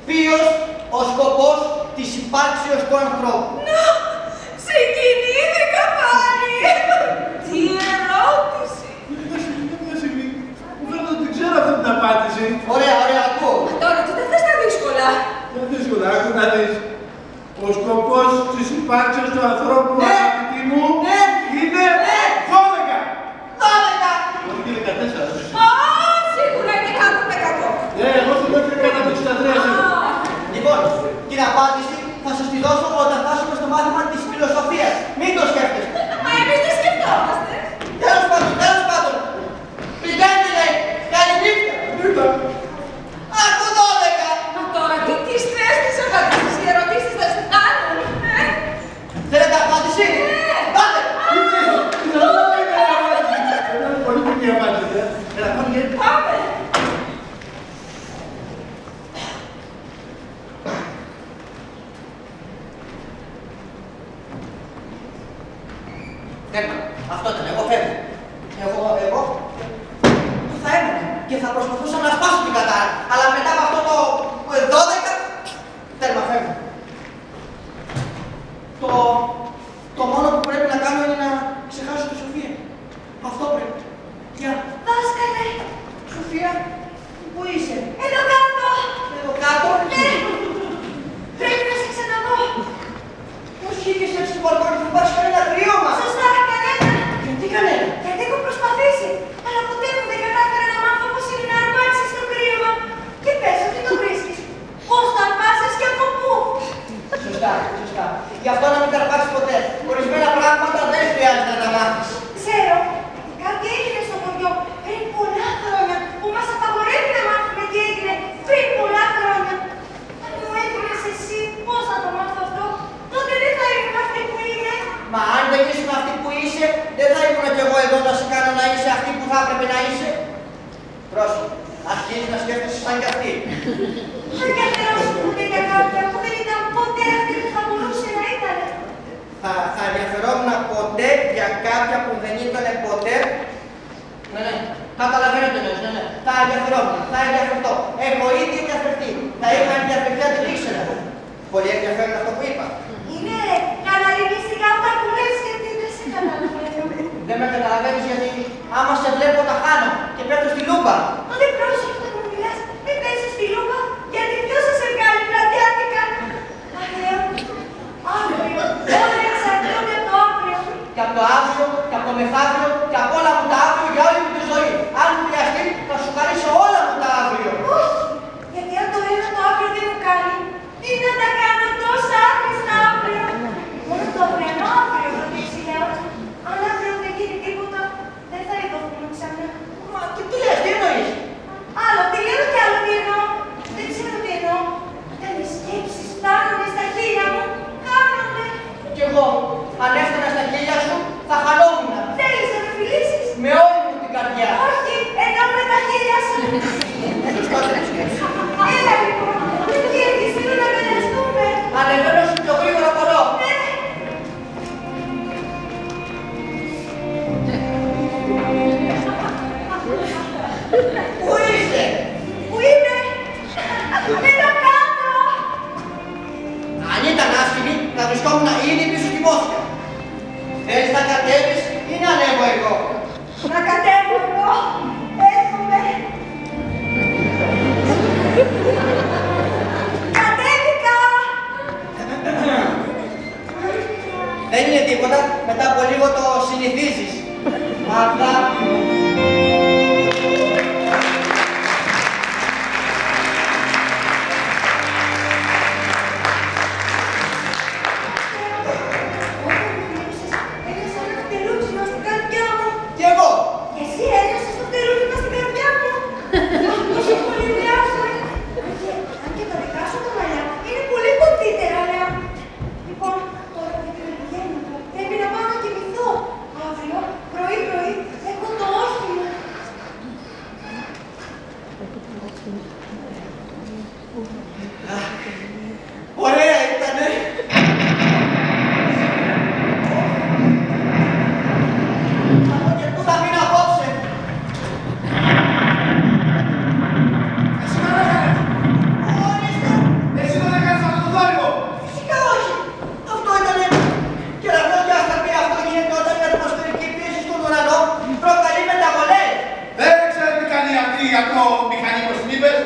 Ποιος ο σκοπός της υπάρξεως του ανθρώπου? Να, συγκινήθηκα πάλι. Τι ερώτηση. Μια στιγμή, μου φαίνεται ότι ξέρω αυτή την απάντηση. Ωραία, ωραία, ακούω. Μα τώρα τι δεν θες τα δύσκολα. Δεν δύσκολα, άκου να δεις. Ο σκοπός της υπάρξεως του ανθρώπου, Ναι. αγαπητή μου, Ναι. είναι Ναι. 12. 12. Όχι και 14. Α, σίγουρα είναι κάτω από 100. Εγώ στην πρώτη έκανα το 63 σήμερα. Λοιπόν, την απάντηση θα σας τη δώσω όταν φτάσουμε στο μάθημα της φιλοσοφίας. Μην το σκέφτεστε. Μα εμείς δεν σκεφτόμαστε. Τέλος πάντων, τέλος πάντων. Πηγαίνετε, λέει. Καλή νύχτα. Άκου 12. Μα τώρα τι τις θες τις απαντήσεις, οι ερωτήσεις θα σε φτάνουν. Θέλετε απάντηση? Πάτε. Πολύ μικρή απάντηση. Έλα, πάμε γιατί. Πάμε. Αυτό ήταν, εγώ φεύγω. Εγώ θα έμενα και θα προσπαθούσα να σπάσω την κατάρα. Αλλά μετά από αυτό το 12, τέρμα φεύγω. Το μόνο που πρέπει να κάνω είναι να ξεχάσω τη Σοφία. Αυτό πρέπει. Γεια. Δάσκαλε. Σοφία, πού είσαι? Εδώ κάτω. Εδώ κάτω. Ναι. Πρέπει να σε ξαναδώ. Πώς βγήκες έτσι στο μπαλκόνι, θα πάρεις κανένα κρύωμα? Σωστά, κανένα. Γιατί κανένα? Γιατί έχω προσπαθήσει, αλλά ποτέ μου δεν κατάφερα να μάθω πώς είναι να αρπάξεις το κρύωμα. Και πες ότι το βρίσκεις. Πώς το αρπάζεις και από πού. Σωστά, σωστά. Γι' αυτό να μην τα αρπάξεις ποτέ. Ορισμένα πράγματα δεν χρειάζεται να τα μάθεις. Ξέρω ότι κάτι έγινε στο χωριό πριν πολλά χρόνια που μας απαγορεύει να μάθουμε τι έγινε πριν πολλά χρόνια. Αν μου έδινες εσύ πώς να το μάθω αυτό, τότε δεν θα ήμουν αυτή που είμαι. Μα αν δεν ήσουν αυτή που είσαι, δεν θα ήμουν κι εγώ εδώ να σε κάνω να είσαι αυτή που θα έπρεπε να είσαι. Πρόσεχε, αρχίζεις να σκέφτεσαι σαν κι αυτή. Θα ενδιαφερόσουν για κάποια που δεν ήταν ποτέ αυτή που θα μπορούσε να ήταν. Θα ενδιαφερόμουν ποτέ για κάποια που δεν ήταν ποτέ. Ναι. Καταλαβαίνω τι εννοείς, ναι. Θα ενδιαφερόμουν, θα ενδιαφερθώ. Έχω ήδη ενδιαφερθεί. Θα είχα ενδιαφερθεί αν δεν ήξερα. Πολύ ενδιαφέρον αυτό που είπα. Είναι καναλινιστικά αυτά που λες γιατί δεν σε καταλαβαίνω. Δεν με καταλαβαίνεις γιατί άμα σε βλέπω τα χάνω και πέφτω στη λούπα. Άντε πρόσεχε όταν μου μιλάς, μην πέσεις στη λούπα, γιατί ποιος θα σε βγάλει πλατιάτικα. Αχ, Θεέ μου, αύριο, όλα εξαρτώνται από το αύριο. Και από το αύριο, και από το μεθαύριο, και από όλα μου τα αύριο για όλη μου τη ζωή. Αν μου χρειαστεί, θα σου χαρίσω όλα μου τα αύριο. Όχι, γιατί αν το ένα το αύριο δεν μου κάνει, τι να τα κάνω τόσα άχρηστα αύριο. Μόνο το αυριανό αύριο θα δείξει, λέω. Αν αύριο δεν γίνει τίποτα, δεν θα ειδωθούμε ξανά. Μα τι λες, τι εννοείς? Άλλο τι λέω και άλλο τι εννοώ. Δεν ξέρω τι εννοώ. Όταν οι σκέψεις φτάνουν στα χείλια μου, κάνονται. Κι εγώ, αν έφτανα στα χείλια σου, θα χαλόμουν. Θέλεις να με φιλήσεις? Με όλη μου την καρδιά. Όχι, εννοώ με τα χείλια σου. Σωστότερη σκέψη. Έλα λοιπόν, δεν βγαίνεις, θέλω να αγκαλιαστούμε. Ανεβαίνω σου πιο γρήγορα μπορώ. Ναι. Πού είσαι? Πού είμαι? Εδώ κάτω. Αν ήταν άσχημη, θα βρισκόμουν ήδη πίσω στη Μόσχα. Θέλεις να κατέβεις ή να ανέβω εγώ? Να κατέβω εγώ. Έρχομαι. Κατέβηκα. Δεν είναι τίποτα, μετά από λίγο το συνηθίζεις. Αγάπη μου. Ένιωσα ένα φτερούτσινο στην καρδιά μου. Κι εγώ. Και εσύ ένιωσες το φτερούτσινο στην καρδιά μου. Πόσο πολύ μοιάζουν. Αν και τα δικά σου τα μαλλιά είναι πολύ κοντύτερα, λέω. Λοιπόν, τώρα που πηγαίνω, πρέπει να πάω να κοιμηθώ. Αύριο, πρωί-πρωί, έχω το όχημα. Ωραία ήτανε. Από και πού θα μείνω απόψε? Εσύ δεν έκανες! Ορίστε. Εσύ δεν έκανες αυτό το θόρυβο! Φυσικά όχι. Αυτό ήτανε. Και να πω για αστραπή, αυτό γίνεται όταν η ατμοσφαιρική πίεση στον ουρανό προκαλεί μεταβολές. Δεν ξέρω τι κάνει αυτή η ατμομηχανή που την είπες.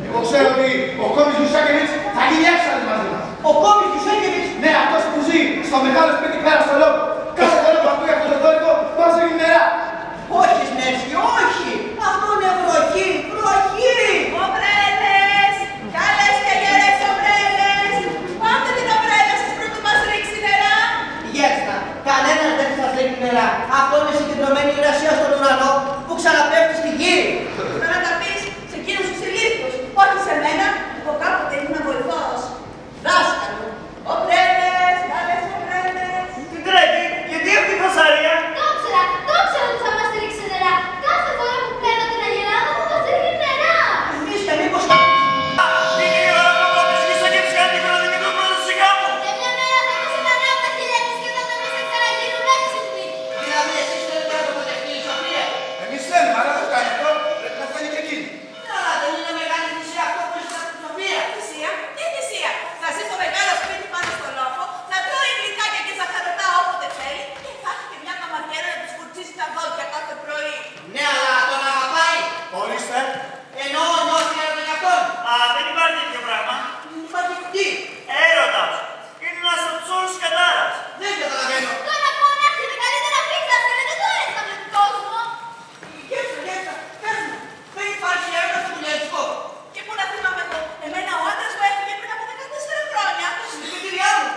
Εγώ ξέρω ότι ο Κόμις Γιουσάκεβιτς θα γίνει έξαλλος μαζί μας. Ο Κόμις Γιουσάκεβιτς. Ναι, αυτός που ζει στο μεγάλο σπίτι πέρα στο λόγο. Κάθε φορά που ακούει αυτό το θόρυβο, μας ρίχνει νερά. Όχι, Σνεύσκι, όχι. Αυτό είναι βροχή, βροχή. Ομπρέλες! Καλές και γερές ομπρέλες! Πάτε την ομπρέλα σας πρωτού μας ρίξει νερά! Γεύστα, κανένας δεν σας ρίχνει νερά. Αυτό είναι συγκεντρωμένη υγρασία στον ουρανό που ξαναπέφτει στη γη. Να τα πεις σε εκείνους τους ηλίθιους, όχι σε μένα, εγώ κάποτε ήμουν βοηθός. Δάσκαλο! Ομπρέλες! Καλές ομπρέλες! Τι τρέχει, γιατί αυτή η φασαρία? Το ήξερα ότι θα μας ρίξει νερά. Κάθε φορά που παίρνω την αγελάδα μου μας ρίχνει νερά. Βρίσκε, μήπως... Είναι η ώρα που αποκλειστείς και της κάνει χρονικό πρώτο σιγά μου. Και μια μέρα θα είμαστε πανέα από τα χέρια της και τότε εμείς θα ξαναγίνουν έξυπνοι. Δηλαδή, εσείς θέλετε να τοποθετηθεί η Σοφία. Εμείς θέλουμε, αλλά δεν κάνει αυτό, πρέπει να θέλει και εκείνη. Καλά, δεν είναι μεγάλη θυσία αυτό που είσαι στην Σοφία. Θυσία, τι θυσία! Θα ζει στο μεγάλο σπίτι πάνω στο λόφο, θα τρώει γλυκάκια και ζαχαρωτά όποτε θέλει και θα έχει και μια καμαριέρα να της φουρτσίσει τα δόντια κάθε πρωί. Ναι, αλλά τον αγαπάει. Ορίστε. Ενώ νιώθει έρωτα για αυτόν. Α, δεν υπάρχει τέτοιο πράγμα. Υπάρχει τι. Έρωτας. Είναι ένας οτσός κατάρας. Δεν καταλαβαίνω. Τώρα πω να έρθετε καλύτερα πίτσα, θέλετε το έρθα με τον κόσμο. Γεύστα, γεύστα, πες μου. Δεν υπάρχει έρωτα στο δουλειαστικό. Και πού να θυμάμαι εγώ, εμένα ο άντρας μου έφυγε πριν από 14 χρόνια. Στην κριτήριά μου.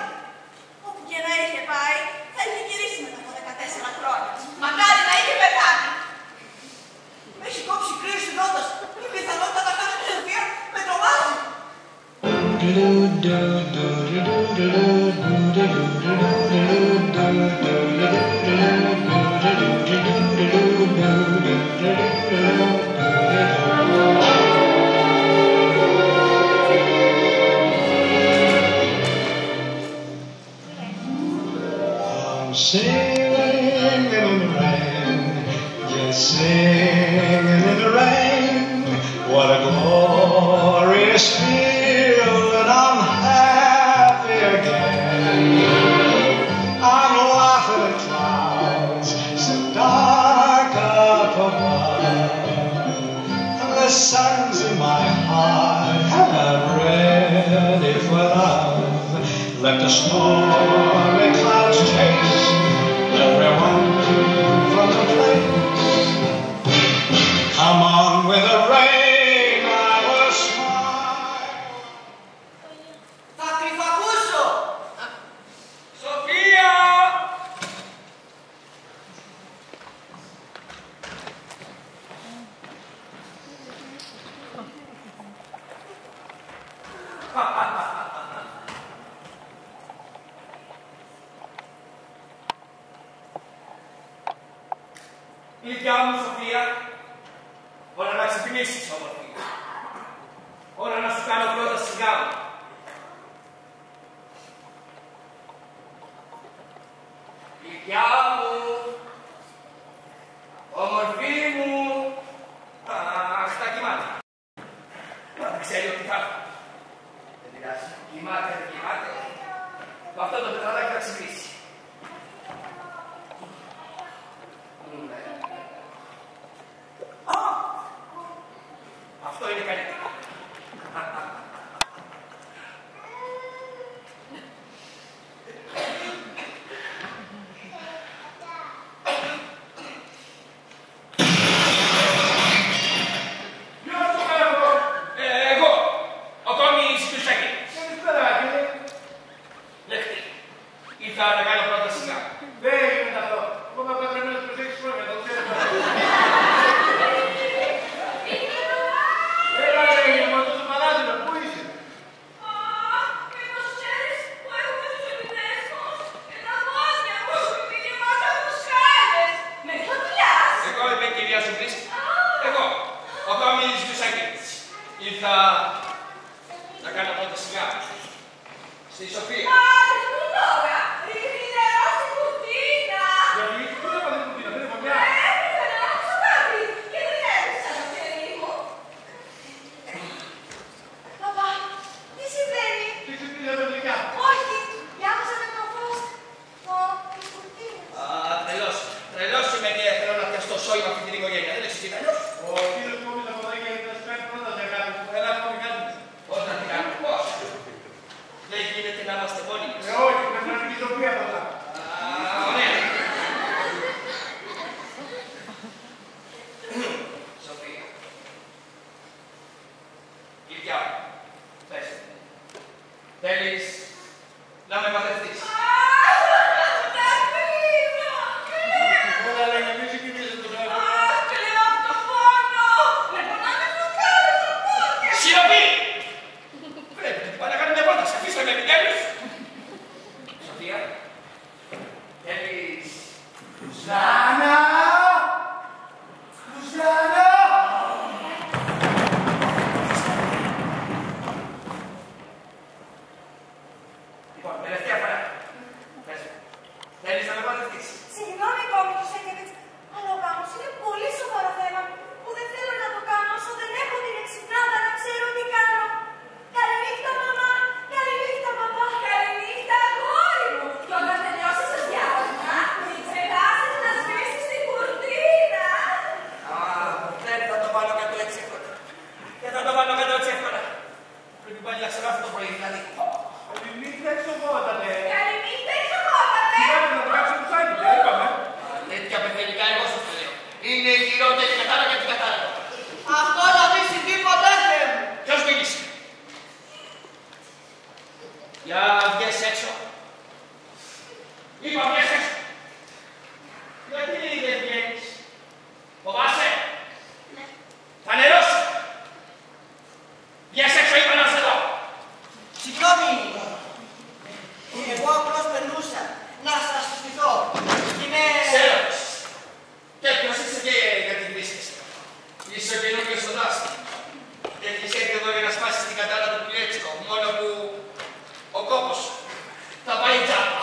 Όπου και να είχε πάει, θα είχε γυρίσει μετά από 14 χρόνια. Μακάρι να είχε πεθάνει. Με έχει κόψει κρίση δόντας. Η πιθανότητα να κάνω τη Σοφία με τρομάζει. I'm sailing in the rain, just singing in the rain. What a glorious feeling, I'm happy again. I'm laughing at clouds so dark up above. songs in my heart have ready for love. Let the stormy clouds chase everyone from the place. Come on with the rain, I will smile. Θα κρυφακούσω! Σοφία! Γλυκιά μου, Σοφία, ώρα να ξυπνήσεις, όμορφη. Ώρα να σου κάνω πρώτα σιγά μου. Γλυκιά μου, όμορφή μου. Αχ, τα κοιμάται. Μα δεν ξέρει ότι θα έρθει. Δεν πειράζει. Κοιμάται, δεν κοιμάται. Με αυτό το τετραδάκι θα ξυπνήσει. Αυτό είναι καλύτερο. Εγώ, ο Τόμις Κουσάκη. Λέχτη, ήρθα να κάνω πρώτα σιγά. Δεν γίνεται αυτό. Εγώ θα πρέπει να προσέξεις χρόνια, το ξέρω. Ήρθα να κάνω πρώτα σιγά στη Σοφία. Άντε, πού τώρα, ρίχνει νερό στην κουτίνα. Γιατί, πού θα πάτε την κουτίνα, δεν είναι φωτιά. Έπρεπε να ράψω κάτι και δεν έπαιξα το χέρι μου. Παπά, τι συμβαίνει. Τι συμβαίνει με την γλυκιά. Όχι, διάβασα με το φως της κουτίνας. Τρελός. Τρελός είμαι και θέλω να πιαστώ σόι με αυτή την οικογένεια. Δεν έχεις τίποτα. Ο κύριος Κόμις από τα ίδια θα σου κάνει πρώτα σε κάτι. Έλα, πάμε κάτι. Πώς να την κάνουμε, πώς. Δεν γίνεται να είμαστε μόνοι μας. Όχι, πρέπει να είναι η Σοφία πρώτα. Ωραία. Σοφία. Γλυκιά μου. Πες. Θέλεις να με παντρευτείς. Όλα λέγε, μη συγκινήσεις το θέμα. Σιωπή! Πρέπει να την πάει να κάνει μια πρόταση. Αφήστε με επιτέλους. Σοφία, θέλεις... Ζάνα! Ζάνα! Λοιπόν, τελευταία φορά. Πες μου. Θέλεις να με παντρευτείς. Συγγνώμη, Κόμικο Σέκεβιτς, αλλά ο γάμος είναι πολύ σοβαρό θέμα που δεν θέλω να το κάνω όσο δεν έχω την εξυπνάδα να ξέρω τι κάνω. Καληνύχτα, μαμά. Καληνύχτα, παπά. Καληνύχτα, αγόρι μου. Και όταν τελειώσεις το διάβασμα, μην ξεχάσεις να σβήσεις την κουρτίνα. Δεν θα το βάλω κάτω έτσι εύκολα. Δεν θα το βάλω κάτω έτσι εύκολα. Πρέπει πάλι να ξεβάφω το πρωί, δηλαδή. Καληνύχτα εξοχότατε. Καληνύχτα, εξοχότατε. Κοιτάξτε να βγάλω το σάκι, δεν είπαμε. Τέτοια παιδελικά εγώ σας το λέω. Είναι η χειρότερη κατάρα για την κατάρα. Αυτό θα μην συμβεί ποτέ, Θεέ μου. Ποιος μίλησε. Για βγες έξω. Είπα βγες έξω. Γιατί δεν βγαίνεις. Φοβάσαι. Θα νερώσει. Βγες έξω, είπα να σε δω. Συγγνώμη, εγώ απλώς περνούσα να σας συστηθώ. Είμαι... Ξέρω. Τέτοιος είσαι και γιατί βρίσκεσαι. Είσαι ο καινούργιος στο δάσκη. Έχεις έρθει εδώ για να σπάσεις την κατάρα του Πιλέτσικο, μόνο που ο κόπος θα πάει τζάπα.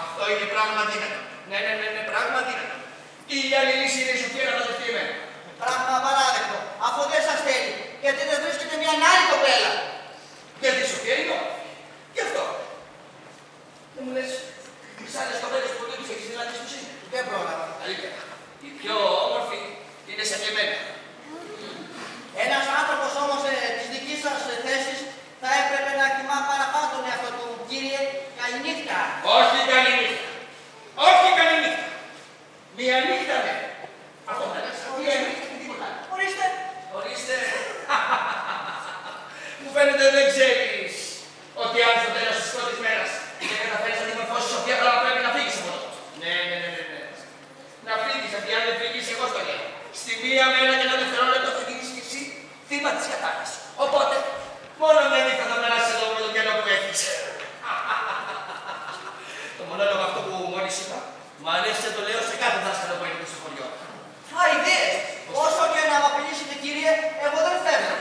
Αυτό είναι πράγμα δύνατο. Ναι, πράγμα δύνατο. Τι η άλλη λύση είναι η Σοφία να το δεχτεί εμένα. Πράγμα απαράδεκτο. Αφού δεν σας θέλει, γιατί δεν βρίσκεται μια άλλη κοπέλα. Γιατί η Σοφία είναι όμορφη. Γι' αυτό. Δεν μου λες, τις άλλες κοπέλες που δεν έχεις δηλαδή στους είναι. Δεν πρόλαβα. Αλήθεια. Η πιο όμορφη είναι σαν και εμένα. Ένας άνθρωπος όμως της δικής σας θέσης θα έπρεπε να εκτιμά παραπάνω τον εαυτό του. Κύριε, καληνύχτα. Όχι καληνύχτα. Όχι καληνύχτα. Μια νύχτα με. Αυτό θα λες. Μια νύχτα και τίποτα. Ορίστε. Ορίστε. Μου φαίνεται δεν ξέρεις ότι αν στο τέλος της πρώτης μέρας δεν καταφέρεις να dimορφώσεις τη Σοφία, αλλά πρέπει να φύγεις από εδώ. Ναι. Να φύγεις, γιατί αν δεν φύγεις, εγώ στο λέω. Στη μία μέρα και ένα δευτερόλεπτο θα γίνεις και εσύ θύμα της κατάρας. Οπότε, μόνο μια νύχτα θα περάσεις εδώ με το κενό που έχεις. Το μονόλογο αυτό που μόλις είπα, μου αρέσει να το λέω σε κάθε δάσκαλο που έρχεται στο χωριό. Ιδέες. Όσο και να μ' απειλήσετε, κύριε, εγώ δεν θέλω.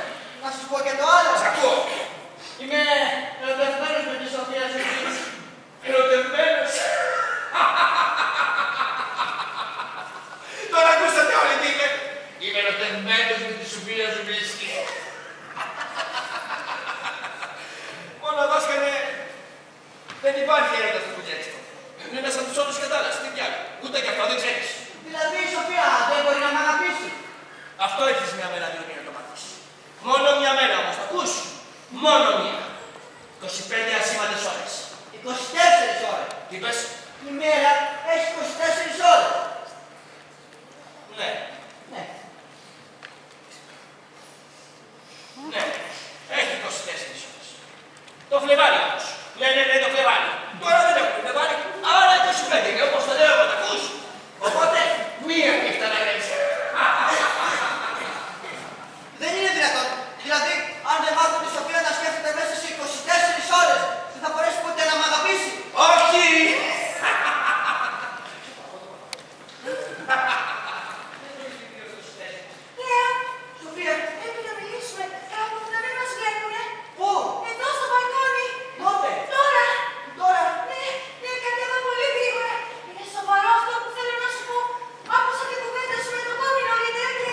Να σας πω και το άλλο. Σας ακούω. Είμαι ερωτευμένος με τη Σοφία Ζουμπής. Ερωτευμένος. Τώρα ακούσατε όλοι τι είπε. Είμαι ερωτευμένος με τη Σοφία Ζουμπής. Μόνο δάσκαλε, δεν υπάρχει έρωτα στο κουτιέξι. Είναι μέσα από τους όλους κατάλας, τι διάλογο. Ούτε και αυτό δεν ξέρεις. Δηλαδή η Σοφία δεν μπορεί να μ' αγαπήσει. Αυτό έχεις μια μέρα διότι να το μάθεις. Μόνο μια μέρα όμως, το ακούς. Μόνο μια. 25 ασήμαντες ώρες. 24 ώρες. Τι είπες? Η μέρα έχει 24 ώρες. Ναι. Έχει 24 ώρες. Το Φλεβάρι όμως. Ναι, το Φλεβάρι. Τώρα δεν έχουμε Φλεβάρι, άρα 25 είναι όπως το λέω, τα ακούς. Οπότε, μία νύχτα να γράψει. Δεν είναι δυνατόν. Δηλαδή, αν δεν μάθω τη Σοφία να σκέφτεται μέσα σε 24 ώρες, δεν θα μπορέσει ποτέ να μ' αγαπήσει. Όχι! Σοφία, πρέπει να μιλήσουμε κάπου που να μην μας βλέπουνε. Πού? Εδώ στο μπαλκόνι. Πότε? Τώρα. Ναι, κάτι εδώ πολύ γρήγορα. Είναι σοβαρό αυτό που θέλω να σου πω. Άκουσα την κουβέντα σου με τον Τόμι νωρίτερα και...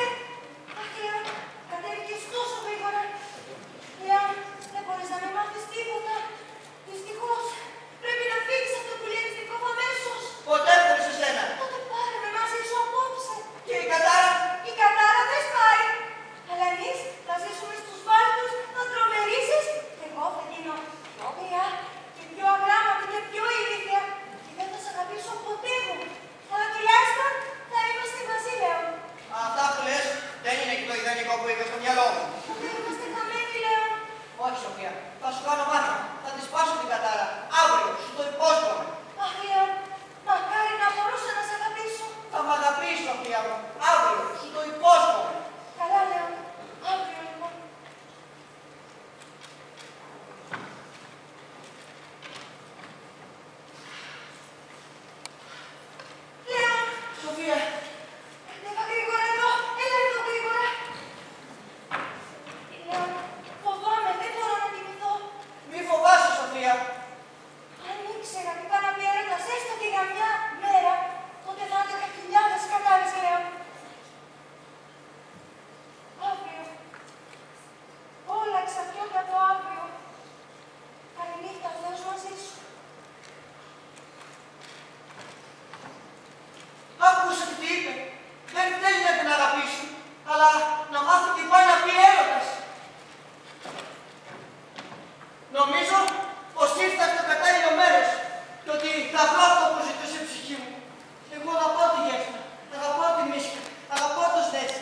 Αχ, Λέων, κατέβηκες τόσο γρήγορα. Λέων, δεν μπορείς να μην μάθεις τίποτα. Δυστυχώς, πρέπει να φύγεις από το πουλιανιστικό αμέσως. Ποτέ δεν σε σένα. Θα το πάρουμε μαζί σου απόψε. Και η κατάρα? Η κατάρα δεν σπάει. Αλλά εμείς θα ζήσουμε στους βάλτους, θα τρομερίσεις και εγώ θα γίνω πιο γριά και πιο αγράμματη και πιο ηλίθια και δεν θα σ' αγαπήσω ποτέ μου. Αλλά τουλάχιστον θα είμαστε μαζί, Λέων. Αυτά που λες δεν είναι και το ιδανικό που είχα στο μυαλό μου. Δεν είμαστε χαμένοι, Λέων. Όχι, Σοφία. Θα σου κάνω μάθημα. Θα τη σπάσω την κατάρα. Αύριο, σου το υπόσχομαι. Αχ, Λέων, μακάρι να μπορούσα να σ' αγαπήσω. Θα μ' αγαπήσεις, Σοφία μου. Αύριο, σου το υπόσχομαι. Καλά, Λέων. Αύριο, λοιπόν. Λέων. Σοφία. Έλα γρήγορα εδώ. Έλα εδώ γρήγορα. Λέων, φοβάμαι. Δεν μπορώ να κοιμηθώ. Μη φοβάσαι, Σοφία. Αν ήξερα τι κάναμε έρωτας έστω και για μια μέρα, τότε θα άντεχα χιλιάδες κατάρες, Λέων. Αύριο. Όλα ξαπιώνται από αύριο. Καληνύχτα, ο Θεός μαζί σου. Άκουσα τι είπε. Δεν θέλει να την αγαπήσει, αλλά να μάθει τι πάει να πει έρωτας. Νομίζω πως ήρθα στο κατάλληλο μέρος και ότι θα βρω αυτό που ζητούσε η ψυχή μου. Εγώ αγαπάω τη γεύση, αγαπάω τη μίσκα, αγαπάω το σνέτσι.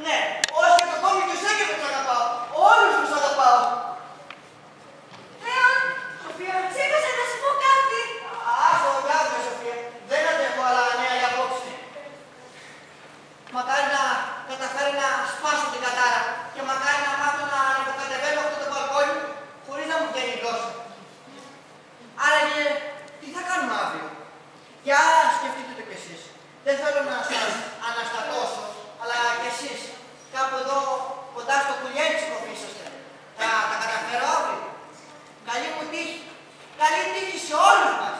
Ναι, όχι και το κόμι του Σέγγε τους αγαπάω. Όλους τους αγαπάω. Λέων, Σοφία. ξέχασα να σου πω κάτι. Άσο, βγάζω, Σοφία. Δεν αντέχω άλλα νέα για απόψε. Μακάρι να καταφέρω να σπάσω την κατάρα και μακάρι να μάθω να αναποκατεβαίνω αυτό το μπαλκόνι χωρίς να μου βγαίνει η γλώσσα. Άραγε, τι θα κάνουμε αύριο? Για σκεφτείτε το κι εσείς. Δεν θέλω να σας αναστατώσω, αλλά κι εσείς κάπου εδώ κοντά στο κουλιέτσικο είσαστε. Θα τα καταφέρω αύριο. Καλή μου τύχη. Καλή τύχη σε όλους μας.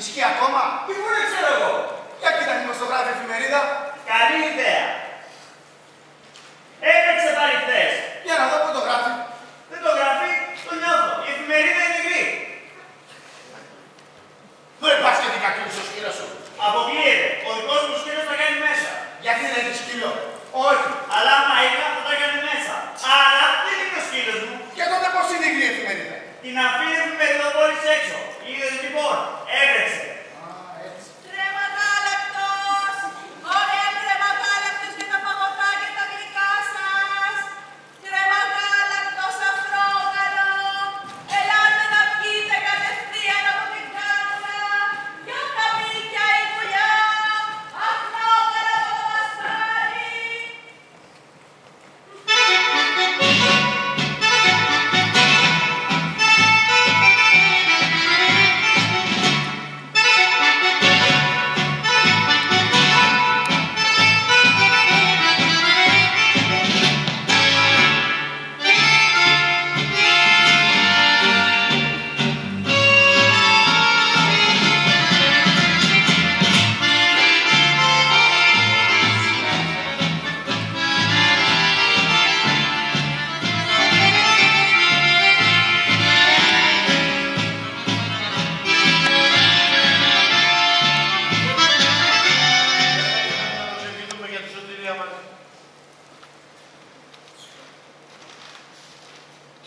Ισχύει ακόμα. Τι μου δεν ξέρω εγώ. Για κοίτα δημοσιογράφη εφημερίδα. Καλή ιδέα. Έπαιξε πάλι χθες. Για να δω πού το γράφει. Δεν το γράφει, το νιώθω. Η εφημερίδα είναι υγρή. Δεν πας και τι κακούς ο σκύλος σου. Αποκλείεται. Ο δικός μου σκύλος θα κάνει μέσα. Γιατί δεν έχει σκύλο. Όχι, αλλά άμα είχα θα τα έκανε μέσα. Αλλά δεν είναι ο σκύλος μου. Και τότε πώς είναι υγρή η εφημερίδα. Την αφήνει η εφημερίδα πόλης έξω. Είδες λοιπόν, έβρεξε. Κρέματάλακτος! Ωραία κρέματάλακτος για τα παγωτά και τα γλυκά σας! Κρέματάλακτος αφρόγαλο! Ελάτε να πιείτε κατευθείαν από την κάρτα! Για καμίκια η δουλειά! Αφρόγαλο από το μαστάρι!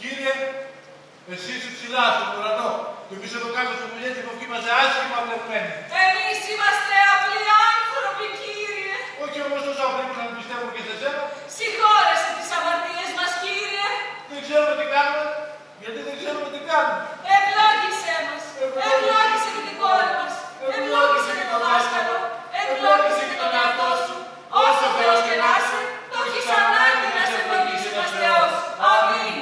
Κύριε, εσείς ψηλά στον ουρανό, το πίσω το κάτω στο πουλιέτικο είμαστε άσχημα βλεπμένοι. Εμείς είμαστε απλοί άνθρωποι, κύριε. Όχι όμως τόσο απλοί που να μην πιστεύουμε και σε σένα. Συγχώρεσε τις αμαρτίες μας, κύριε. Δεν ξέρουμε τι κάνουμε, γιατί δεν ξέρουμε τι κάνουμε. Ευλόγησέ μας. Ευλόγησε και την κόρη μας. Ευλόγησε και τον δάσκαλο. Ευλόγησε και τον εαυτό σου. Όσο Θεός και να είσαι, το έχεις ανάγκη να σε ευλογήσει μας Θεός. Αμήν.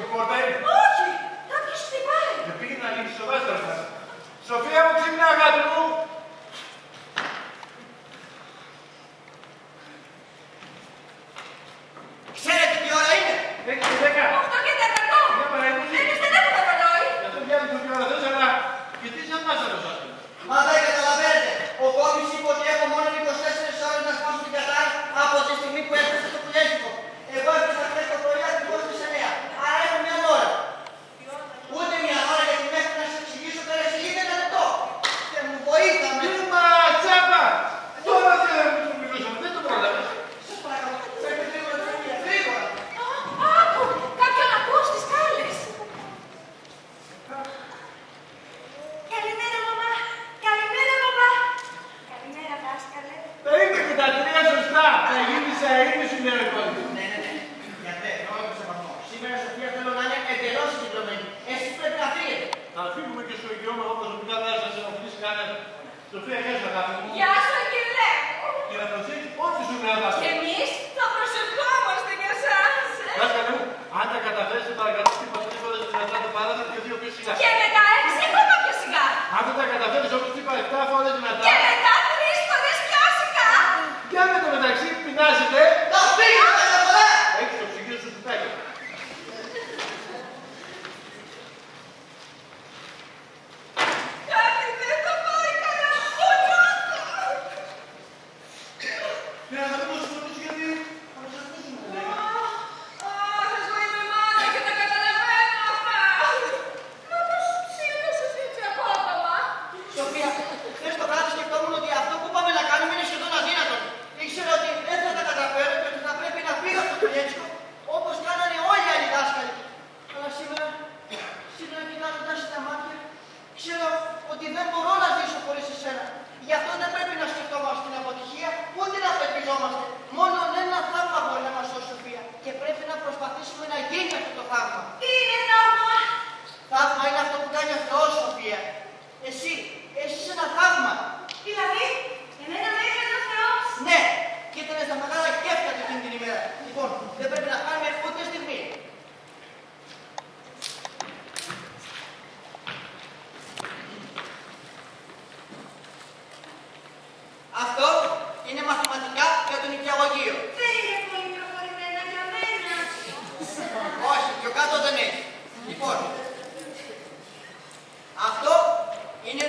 Η πόρτα είναι. Όχι, κάποιος χτυπάει. Και πήγε να λύσει ο δάσκαλος μας. Σοφία μου, ξύπνα αγάπη μου. Ξέρετε τι ώρα είναι. 6:10. 8 και 4. Για παρέμβαση. Εμείς δεν έχουμε το ρολόι. Αυτό βγαίνει το πιο ώρα θες, αλλά γιατί σαν δάσκαλος σας. Μα δεν καταλαβαίνετε. Ο κόμις είπε ότι έχω μόνο 24 ώρες να σπάσω την κατάρα από τη στιγμή που έφτασε το πουλιέτικο. Εγώ έφτασα χθες το πρωί ακριβώς στις 9. Άρα έχω μια ώρα. Ούτε μια ώρα γιατί μέχρι να σας εξηγήσω τώρα σε λίγο ένα λεπτό. Και μου βοήθαμε. Μα τσάπα! Τώρα θέλω να μου μιλούσαμε, δεν το πρόλαβες. Σας παρακαλώ, πρέπει γρήγορα να φύγει. Γρήγορα. Άκου, κάποιον ακούς τις κάλες. Καλημέρα, μαμά. Καλημέρα, παπά. Καλημέρα, δάσκαλε. Τα είπε και τα τρία σωστά. Θα γίνει σαν είναι σου λέω εγώ. Ναι. Γιατρέ, όλο το σεβασμό. Σήμερα η Σοφία θέλω να είναι εντελώς συγκεντρωμένη. Εσείς πρέπει να φύγετε. Θα φύγουμε και στο εγγυώμαι εγώ προσωπικά δεν θα σας ενοχλήσει κανένα. Σοφία, γεια σου αγάπη μου. Γεια σου, Αγγελέ. Και να προσέχεις ό,τι σου λέω αγάπη. Και εμείς θα προσευχόμαστε για εσάς. Δάσκαλε μου, αν τα καταφέρεις σε παρακαλώ χτύπα 3 φορές δυνατά το παράθυρο και 2 πιο σιγά. Και μετά 6 ακόμα πιο σιγά. Αν δεν τα καταφέρεις όπως χτύπα 7 φορές δυνατά. Και μετά 3 φορές πιο σιγά. Για με το μεταξύ πεινάζετε. Θα φύγετε τα διαφορά. Έχεις το ψυγείο σου κουτάκι. Κάτι δεν θα πάει καλά. Ο νιώθω. Ναι, θα το φωνήσω γιατί θα μας ακούσουμε. Εγώ είμαι μάνα και τα καταλαβαίνω αυτά. Μα πώς ψήλωσες έτσι απότομα. Σοφία, χθες το βράδυ σκεφτόμουν ότι αυτό που πάμε να κάνουμε είναι σχεδόν αδύνατο. Ήξερα ότι δεν θα τα καταφέρω και ότι θα πρέπει να φύγω από το πουλιέτικο όπως κάνανε όλοι οι άλλοι δάσκαλοι. Αλλά σήμερα κοιτάζοντας στα μάτια, ξέρω ότι δεν μπορώ να ζήσω χωρίς εσένα. Γι' αυτό δεν πρέπει να σκεφτόμαστε την αποτυχία, ούτε να απελπιζόμαστε. Μόνο ένα θαύμα μπορεί να μας σώσει, Σοφία. Και πρέπει να προσπαθήσουμε να γίνει αυτό το θαύμα. Τι είναι θαύμα. Θαύμα είναι αυτό που κάνει ο Θεός, Σοφία. Εσύ είσαι ένα θαύμα. Δηλαδή, εμένα με έκανε ο Θεός. Ναι, και ήταν στα μεγάλα κέφια του εκείνη την ημέρα. Λοιπόν, δεν πρέπει να χάνουμε ούτε στιγμή. Αυτό είναι μαθηματικά για τον νηπιαγωγείο. Δεν είναι πολύ προχωρημένα για μένα. Όχι, πιο κάτω δεν έχει. Λοιπόν, αυτό είναι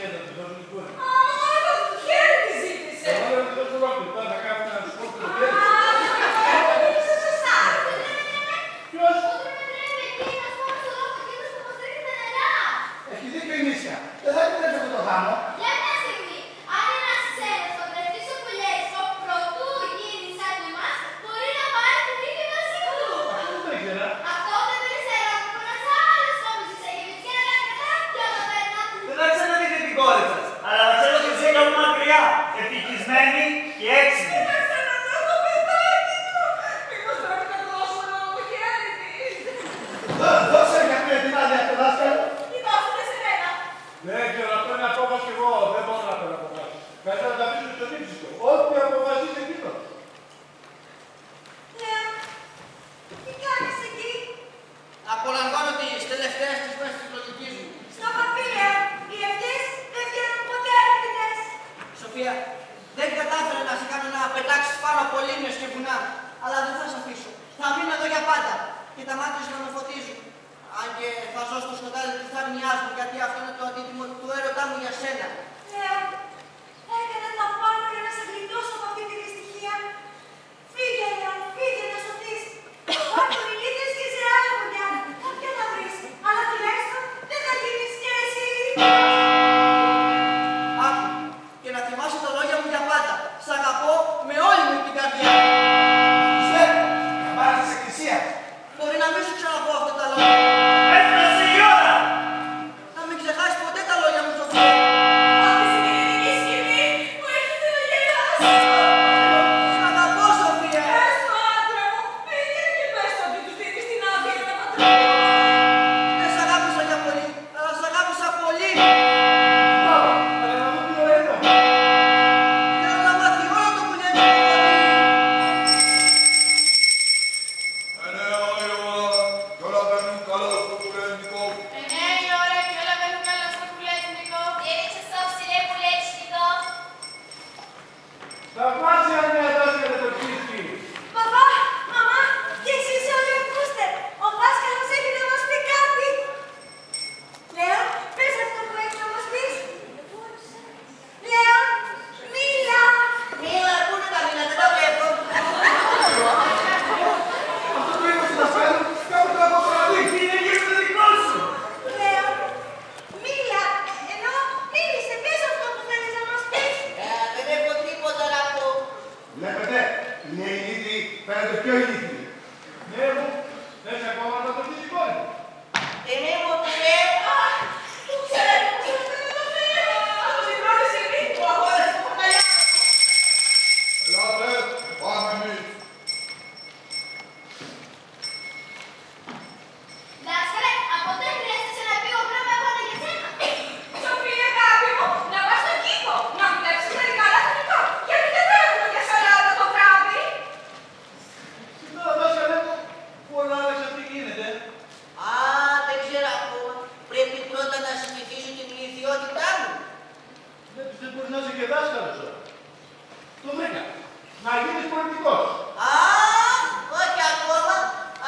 σχέση να της δώσω την κόρη. Α, το χέρι τη ζήτησε. Εγώ δεν της δώσω ολόκληρη, τώρα θα κάνω ένα σκότω το χέρι. Είσαι σωστά. Ποιος? Έχει δίκιο η Νίσια. Δεν θα επιτρέψω αυτό το γάμο. Για μια στιγμή, αν ένας ξένος φωτρευτεί στο πουλιέρισκο προτού γίνει σαν εμάς, μπορεί να πάρει την νίκη μαζί του. Αυτό δεν το ήξερα. Αυτό δεν το ήξερα, που ένας άλλος κόμισης έγινε και να κάνει κάποια μαθαίνα. Δεν θα ξαναδείτε την κόρη σας, αλλά θα ξέρω ότι ζει κάπου μακριά, ευτυχισμένη και έξυπνη. Θα ξαναδώ το παιδάκι μου. Μήπως πρέπει να του δώσουμε όλο το χέρι της. Δώσε για την άδεια στο δάσκαλο. Τι δώσετε σε μένα. Δεν ξέρω, αυτό είναι απόφαση και εγώ. Δεν μπορώ να φέρω αποφάσεις. Καλύτερα να τα αφήσω στον ύψιστο. Ό,τι αποφασίσει εκείνο. Λέω, τι κάνεις εκεί. Απολαμβάνω τις τελευταίες της μέρες της λογικής μου. Στο χαπί, λέω, οι ευχές δεν βγαίνουν ποτέ έτοιμες. Σοφία, δεν κατάφερα να σε κάνω να πετάξεις πάνω από λίμνες και βουνά. Αλλά δεν θα σε αφήσω. Θα μείνω εδώ για πάντα. Και τα μάτια σου να με φωτίζουν. Αν και θα ζω στο σκοτάδι της θαρμιάς μου, γιατί αυτό είναι το αντίτιμο του έρωτά μου για σένα. Λέω, θα έκανα τα πάνω για να σε γλιτώσω από αυτή τη δυστυχία. Φύγε, λέω, φύγε να σωθείς. Πάρ' τον ηλίθιος και σε άλλα γωνιά. Κάποια θα βρεις. Αλλά τουλάχιστον δεν θα γίνεις και εσύ. Άκου, και να θυμάσαι τα λόγια μου για πάντα. Σ' αγαπώ με όλη μου την καρδιά. Είσαι, καμπάρα της εκκλησίας. Μπορεί να μην σου ξαναπώ αυτά τα λόγια. Έφτασε η ώρα! Να μην ξεχάσεις ποτέ τα λόγια μου, Σοφία. Αυτή στην ειρηνική σκηνή μου έρχεται να γελάσει. Σ' αγαπώ, Σοφία. Πες το, άντρα μου, πήγαινε και πες το ότι τους δίνεις την άδεια για να παντρεύω. Δεν σ' αγάπησα για πολύ, αλλά σ' αγάπησα πολύ. Αλλά να δω τι ωραία ήταν. Θέλω να μάθει όλο το πουλιέ μου. Ναι, ωραία, κι όλα παίρνουν καλά στο πουλέντικο. Ναι, η ώρα και όλα μπαίνουν καλά στο πουλέντικο. Έριξε στο ψηλέ πουλέντικο. Θαυμάσια νέα δάσκαλε το Κίσκι. Παπά, μαμά, και εσείς όλοι ακούστε. Ο δάσκαλος έχει να μας πει κάτι. Λέω, πες αυτό που έχει να μας πεις. Λέω, μίλα. Μίλα, πού είναι τα μίλα, δεν τα βλέπω. Αυτό που είπα στο δασκάλο, κάπου το αποκαλεί. Είναι γύρω το δικό σου! Λέω, μίλα. Ενώ μίλησε, πες αυτό που θέλεις να μας πεις. Δεν έχω τίποτα να πω. Βλέπετε, είναι ηλίθιοι, φαίνεται πιο ηλίθιοι. Ναι, μου. Θες ακόμα να το πεις η κόρη μου. Εμεί μου το λέω. Το ξέρω, δεν το θέλω. Από την πρώτη στιγμή που αγόρασε το παλιά. Ελάτε, πάμε εμείς. Δάσκαλε, από τότε χρειάζεσαι να πει ο γράμμα πάντα για σένα. Σοφία, αγάπη μου, να πας στον κήπο, να δουλέψεις μερικά λαχανικά. Γιατί δεν θέλουμε για σαλάτα το βράδυ. Σήμερα δάσκαλε μου, πολλά άλλαξα τι γίνεται. Α, δεν ξέρω ακόμα. Πρέπει πρώτα να συνηθίσω την ηλικιότητά μου. Βλέπεις δεν μπορείς να είσαι και δάσκαλος τώρα. Το βρήκα. Να γίνεις πολιτικός. Α, όχι ακόμα.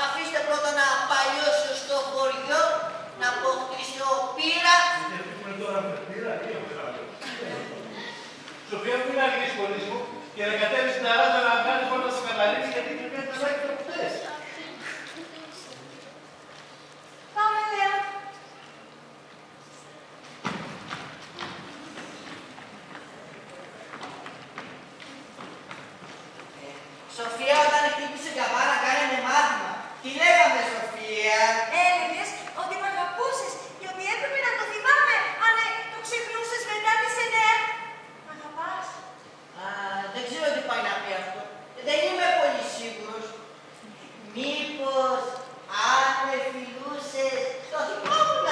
Αφήστε πρώτα να παλιώσω στο χωριό, να αποκτήσω πείρα. Γιατί έχουμε τώρα με πείρα ή όχι άλλο. Σοφία μου είναι αργή σχολής μου και να κατέβεις στην ταράζα να κάνεις όλα στις καταλήξεις γιατί πρέπει να τα και προχτές. Πάμε, λέω. Σοφία, όταν χτύπησε καμπάνα, κάναμε μάθημα. Τι λέγαμε, Σοφία. Έλεγες ότι με αγαπούσες και ότι έπρεπε να το θυμάμαι αν το ξεχνούσες μετά τις 9. Μ' αγαπάς. Α, δεν ξέρω τι πάει να πει αυτό. Δεν είμαι πολύ σίγουρος. Μήπως, αν με φιλούσες, το θυμόμουν.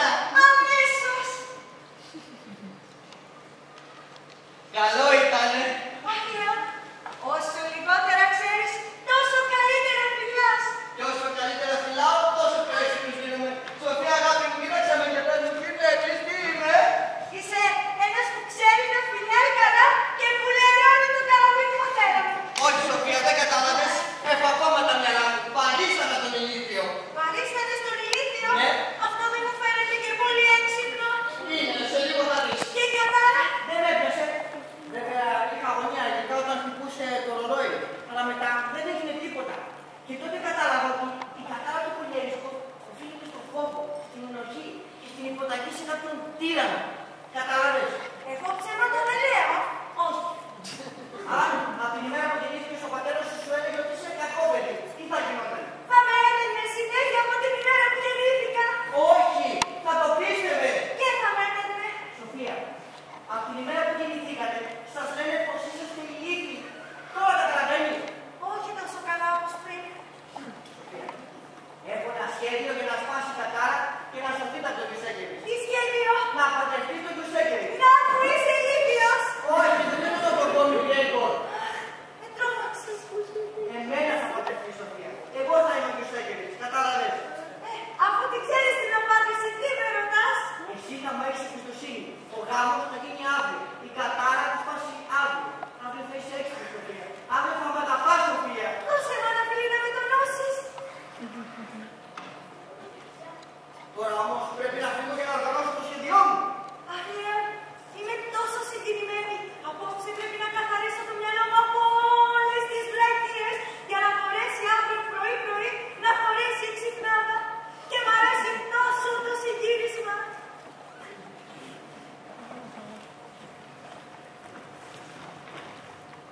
Αμέσως. Καλό ήτανε. Αχ, λέω, όσο λιγότερα ξέρεις, τόσο καλύτερα φιλάς. Και όσο καλύτερα φυλάω, τόσο πιο εύκολους γίνομαι. Σοφία, αγάπη μου, κοίταξα με και πες μου, τι βλέπεις, τι είμαι. Είσαι ένας που ξέρει να φιλάει καλά και που λερώνει τον καραβί του πατέρα μου. Όχι, Σοφία, δεν κατάλαβες. Έχω ακόμα τα μυαλά μου. Παρίστανα τον ηλίθιο. Παρίστανες στον ηλίθιο. Ναι. Αυτό δεν μου φαίνεται και πολύ έξυπνο. Είναι, σε λίγο θα δεις. Και κατά Από την ημέρα που γεννηθήκατε, σας λένε πως είσαστε ηλίθιοι. Τώρα τα καταλαβαίνει. Όχι τόσο καλά όπως πριν. Έχω ένα σχέδιο για να σπάσει τα κάρα και να σωθείτε από τον Γιουσέκεβιτ. Τι σχέδιο? Να παντρευτεί τον Γιουσέκεβιτ. Να που είσαι ηλίθιος. Όχι, δεν είναι το προπόνι, Πιέγκο. Με τρόμαξες. Εμένα θα παντρευτεί, Σοφία. Εγώ θα είμαι ο Γιουσέκεβιτ, κατάλαβες. Αφού την ξέρεις την απάντηση, τι με ρωτάς? Εσύ θα μου έχεις εμπιστοσύνη. Ο γάμος θα γίνει αύριο. Η κατάρα θα σπάσει αύριο. Αύριο θα είσαι έξυπνη, Σοφία. Αύριο θα με τα πας, Σοφία. Δώσε μου ένα φιλί να με τονώσεις. Τώρα όμως πρέπει να φύγω για να οργανώσω το σχέδιό μου. Αχ, Λέων, είμαι τόσο συγκινημένη. Απόψε πρέπει να καθαρίσω το μυαλό μου από όλες τις βλακίες για να μπορέσει αύριο πρωί-πρωί να χωρέσει η ξυπνάδα. Και μ' αρέσει τόσο το συγκύρισμα.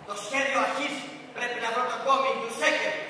Το σχέδιο αρχίζει. Πρέπει να βρω τον κόμι του Σέκεβιτ.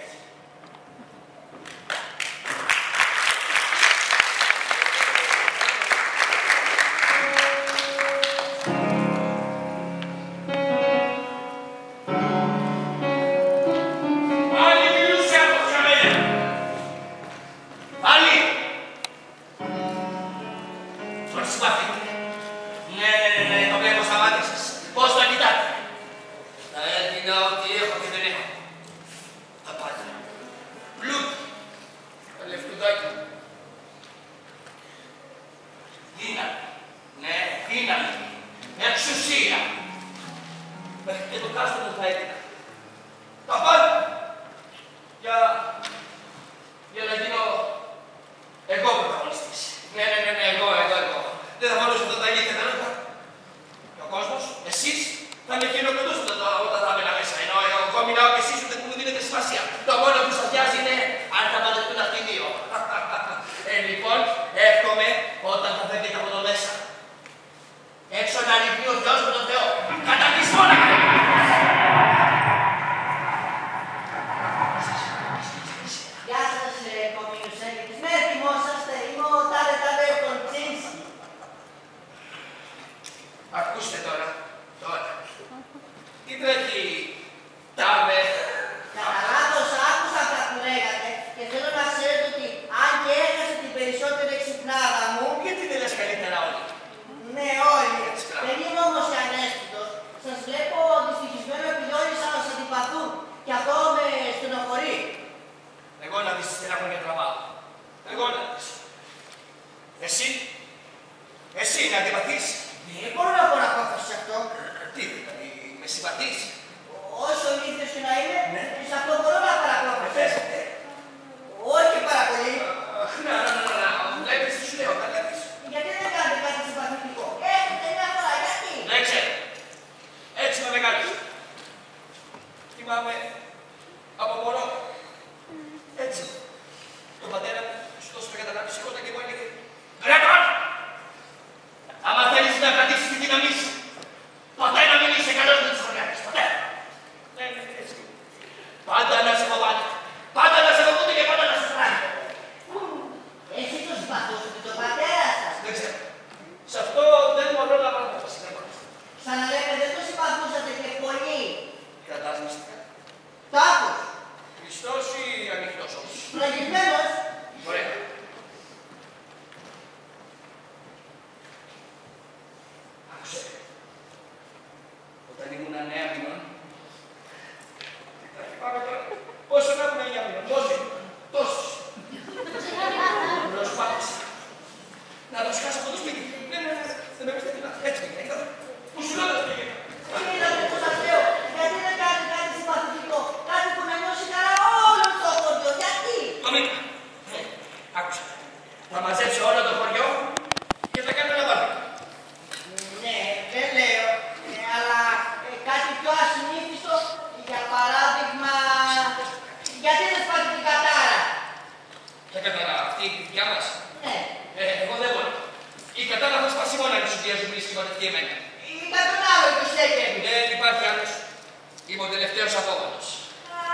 Είμαι ο τελευταίος απόγονος.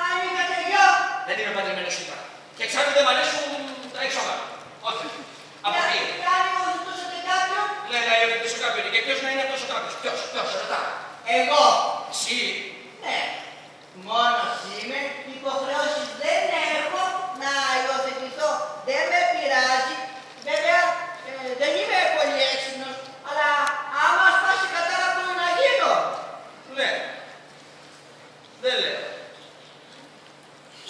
Αν είχατε γιο. Δεν είμαι παντρεμένος είπα. Και εξάλλου δεν μ' αρέσουν τα έξοδα. Όχι. Από εκεί. Και αν εγώ ζητούσατε κάποιον. Ναι, να υιοθετήσω κάποιον. και ποιος να είναι αυτός ο κάποιος. Ποιος, ρωτά. Εγώ. Εσύ. Ναι. Μόνος είμαι, υποχρεώσεις δεν έχω να υιοθετηθώ. Δεν με πειράζει. Βέβαια, δεν είμαι πολύ έξυπνος, αλλά άμα σπάσει κατάρα μπορεί να γίνω. Ναι. Δεν λέω.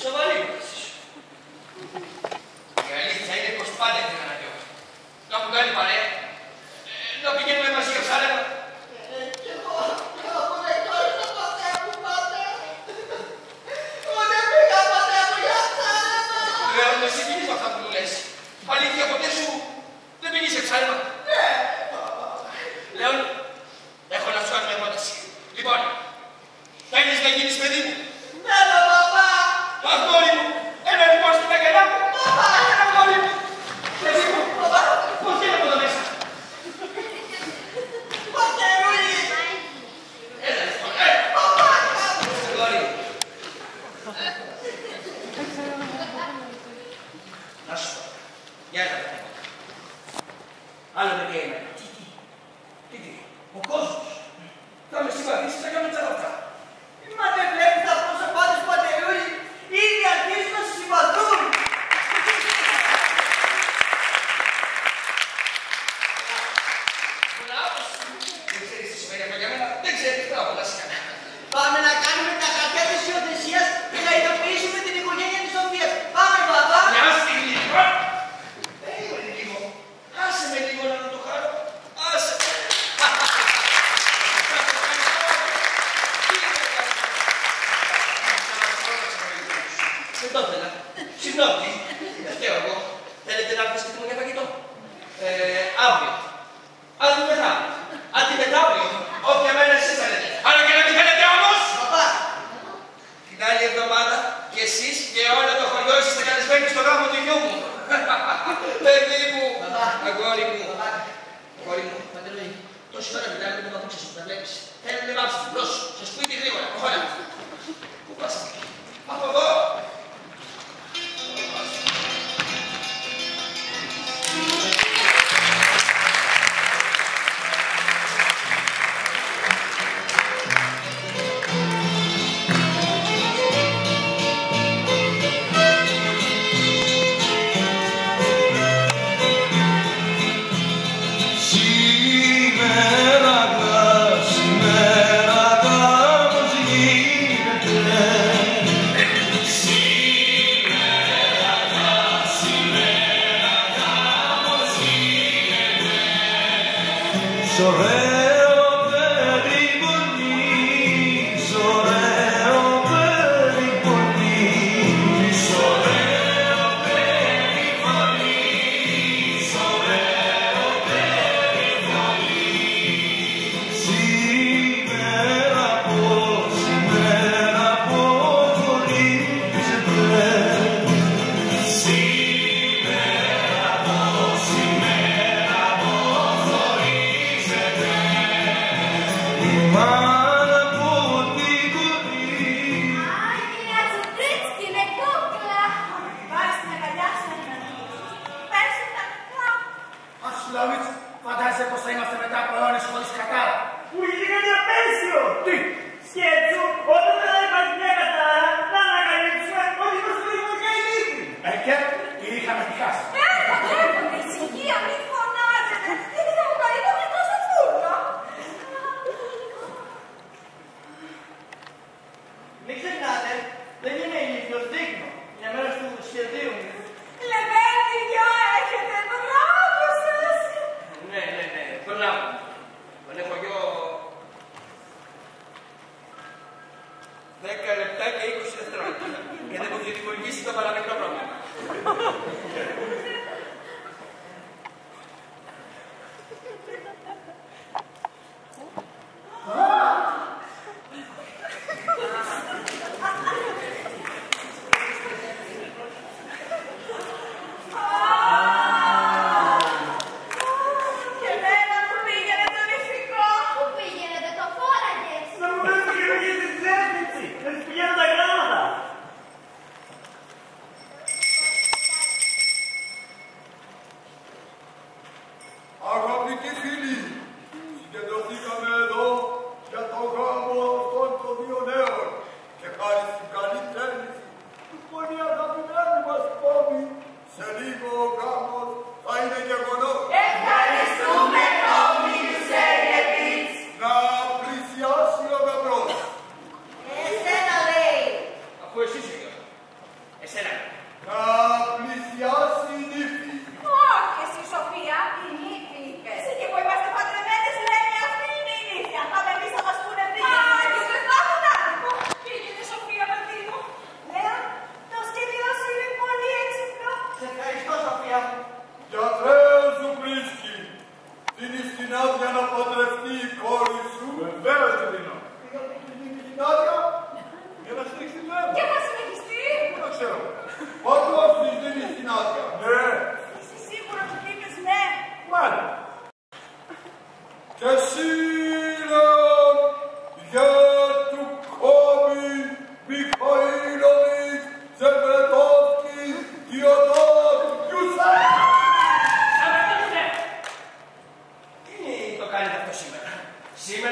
Σοβαρή πρόταση σου. Η αλήθεια είναι πως πάντα την αναγκαιώ. Να μου κάνει παρέα. Να πηγαίνουμε μαζί για ψάρεμα. Κι εγώ από νεκρός το ποτέ μου, πάτε. Ούτε πήγα ποτέ μου για ψάρεμα. Λέω, εσύ πίνεις με αυτά που μου λες. Αλήθεια, ποτέ σου δεν πίνεις σε ψάρεμα. Ναι. Λέων, έχω να σου κάνω μια πρόταση. Λοιπόν, θέλεις να γίνεις παιδί μου. Ναι, παπά. Αγόρι μου, ένα λοιπόν στην αγκαλιά μου. Παπά. Ένα αγόρι μου. Παιδί μου, πώς είναι από εδώ μέσα. Πατερούλη. Έλα λοιπόν, έλα. Παπά. Αγόρι μου. Να σου πω. Για έλα παιδί μου. Άλλο παιδιά είμαι. Τι, ο κόσμος. Θα με συμπαθήσεις να κάνω τσαραπτά. Μα δεν βλέπεις τα πρόσωπά τους, Πατερούλη. Ήδη αρχίζουν να σε συμπαθούν. Μπράβος. Δεν ξέρεις τι σημαίνει αυτό για μένα. Δεν ξέρεις, μπράβο, βασικά. Πάμε να κάνουμε τα χαρτιά της υιοθεσίας και να ειδοποιήσουμε την οικογένεια της Σοφίας. Πάμε, παπά. Μια στιγμή, λοιπόν. Περίμενε λίγο. Άσε με λίγο να το χαρώ. Άσε με. Δεν το ήθελα. Συγγνώμη. Δεν φταίω εγώ. Θέλετε να έρθετε σπίτι μου για φαγητό. Αύριο. Αντιμετάβλιο. Αντιμετάβλιο. Όποια μέρα εσείς θέλετε. Αλλά και να τη θέλετε όμως. Παπά. Την άλλη εβδομάδα και εσείς και όλο το χωριό είστε καλεσμένοι στο γάμο του γιού μου. Παιδί μου. Αγόρι μου. Αγόρι μου. Πατερούλη. Τόση ώρα μιλάμε με το παπούτσι σου, τα βλέπεις. Θέλουν να βάψουν μπρος, στο σπίτι γρήγορα, προχώρα. Πού πας εκεί. Από εδώ.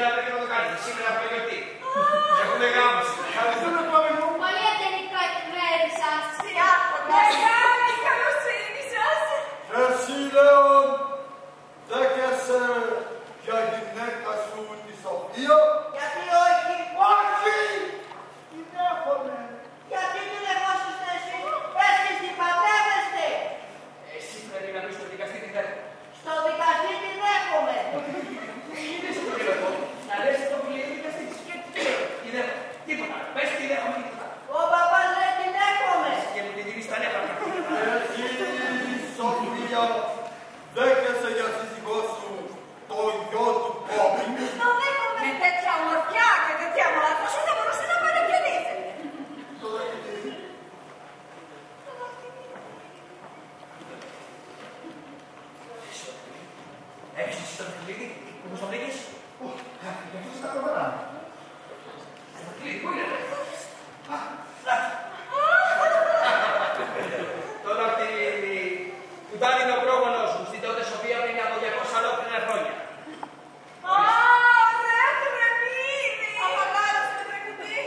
να πρέπει να το κάνετε. Σήμερα από γιορτή. Έχουμε γάμο σήμερα. Ευχαριστούμε πάμε μου. Πολύ ευγενικό εκπλήρη σας. Μεγάλη καλοσύνη σας. Εσύ, Λέων, δέχεσαι για γυναίκα σου τη Σοφία? Γιατί όχι? Όχι! Τι δέχομαι. Γιατί του δεχόσαστε εσείς? Εσείς την πατεύεστε. Εσύ πρέπει να πεις στο δικαστή τι δέχομαι. Στο δικαστή τη δέχομαι. Είδες το τηλεφώνο. Να λες το που λέει δικαστή. Τι δέχομαι. Τίποτα. Πες τι δέχομαι τίποτα. Ο παπάς λέει τη δέχομαι. Και μου την δίνεις τα νεύρα. Εσύ, Σοφία, δέχεσαι για σύζυγό σου το γιο του Κόμπι? Το δέχομαι. Με τέτοια ομορφιά και τέτοια μόρφωση θα μπορούσε να παρακολουθήσει. Το δέχεται. Έχεις εσύ το κλειδί. Μου το βρήκες. Γι' αυτό στα κορβανά. Το κλειδί πού είναι. Το δαχτυλίδι που ήταν είναι ο πρόγονος μου στην τότε Σοφία πριν από 200 ολόκληρα χρόνια. Ρε τρεμίδι. Απαγάλωσε το τρεκουτί.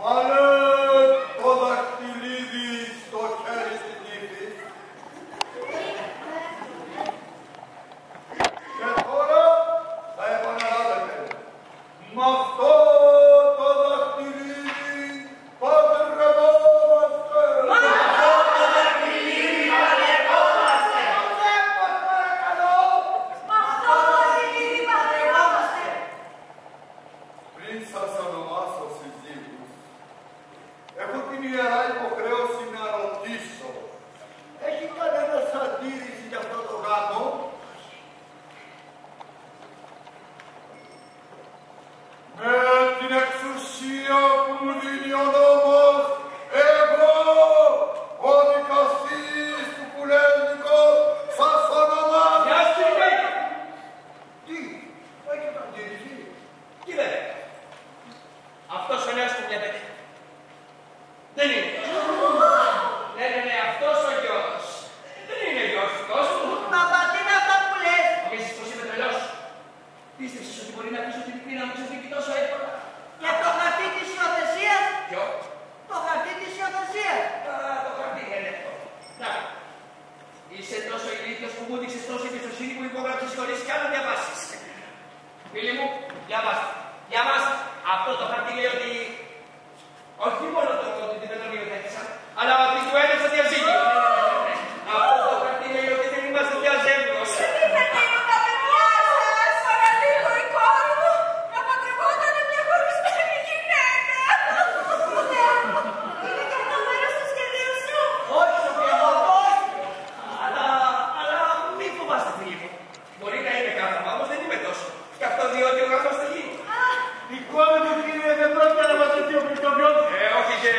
Βάλε το δαχτυλίδι στο χέρι στην τύφη. Και τώρα θα επαναλάβετε. Μ' αυτό το δαχτυλίδι παντρευόμαστε. Μ' αυτό το δαχτυλίδι παντρευόμαστε. Μ' αυτό το δαχτυλίδι παντρευόμαστε. Πριν σας ονομάσω συζύγους, έχω την ιερά υποχρέωση να ρωτήσω. Έχει κανένας αντίρρηση για αυτό το γάμο? Με την εξουσία που μου δίνει ο νόμος, εγώ, ο δικαστής του Πουλέσνικος, σας ονομάζω. Γεια σου, κύριε. Τι, έχετε αντίρρηση? Τι δεν είναι. Αυτός ο νέος που βλέπετε. Δεν είναι. Ναι, αυτός ο γιος. Δεν είναι γιος δικός μου. Παπά, τι είναι αυτά που λες? Νομίζεις πως είμαι τρελός. Πίστεψες ότι μπορεί να πεις ότι η πείνα μου ξεφύγει τόσο εύκολα. Για το χαρτί της υιοθεσίας. Ποιο? Το χαρτί της υιοθεσίας. Το χαρτί είναι αυτό. Να. Είσαι τόσο ηλίθιος που μου δείξες τόσο εμπιστοσύνη που υπόγραψες χωρίς καν να διαβάσεις. Φίλοι μου, διαβάστε. Διαβάστε. Αυτό το χαρτί λέει ότι όχι μόνο το ότι δεν τον υιοθέτησα, αλλά ότι του έδωσα διαζύγιο. Αυτό το χαρτί λέει ότι δεν είμαστε πια ζεύγος. Δεν θέλουν τα παιδιά σας. Παραλίγο η κόρη μου να παντρευόταν μια χωρισμένη γυναίκα. Είναι και αυτό μέρος του σχεδίου σου. Όχι, Σοφία, αυτό όχι. Αλλά μη φοβάστε, φίλοι μου. Μπορεί να είναι κάθαμα, όμως δεν είμαι τόσο. Και αυτό διότι ο γάμος θα γίνει. Η κόρη μου, κύριε, δεν πρόκειται να μαζευτεί ο Χριστόφιος. Όχι και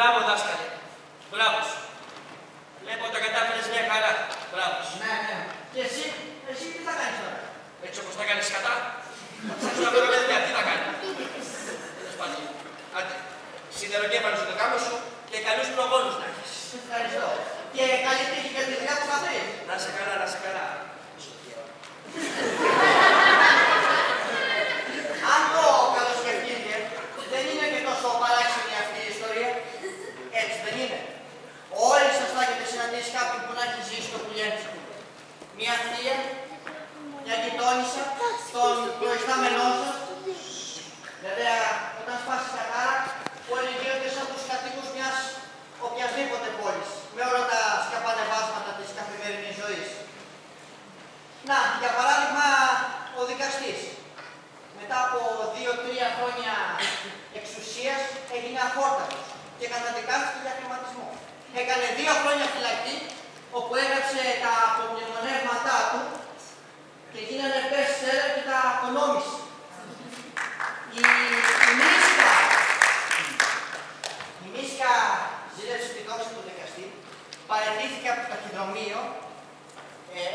Μπράβο, δάσκαλε. Μπράβο σου. Βλέπω τα κατάφερες μια χαρά. Μπράβο σου. Ναι, ναι. Και εσύ τι θα κάνεις τώρα? Έτσι όπως τα κάνεις κατά. Σαν να βρω παιδιά, τι θα κάνει. Τέλος πάντων. Άντε, σιδεροκέφαλο στο γάμο σου και καλούς προγόνους να έχεις. Ευχαριστώ. Και καλή τύχη για τη δουλειά που θα βρεις. Να σε καλά, να σε καλά. Αν το καλοσκεφτείτε, δεν είναι και τόσο παράξενη αυτή η ιστορία. Έτσι δεν είναι. Όλοι σας θα έχετε συναντήσει κάποιον που να έχει ζήσει στο Πουλιέντσικο. Μια θεία, μια γειτόνισσα, τον προϊστάμενό σας. Βέβαια, όταν σπάσει η κατάρα, όλοι γίνονται σαν τους κατοίκους μιας οποιασδήποτε πόλης, με όλα τα σκαπανεβάσματα της καθημερινής ζωής. Να, για παράδειγμα, ο δικαστής. Μετά από 2-3 χρόνια εξουσίας έγινε αφόρτατος και καταδικάστηκε για χρηματισμό. Έκανε 2 χρόνια φυλακή, όπου έγραψε τα απομνημονεύματά του και γίνανε best seller και τα απονόμησε. Η Μίσκα ζήλεψε τη δόξη του δικαστή, παραιτήθηκε από το ταχυδρομείο,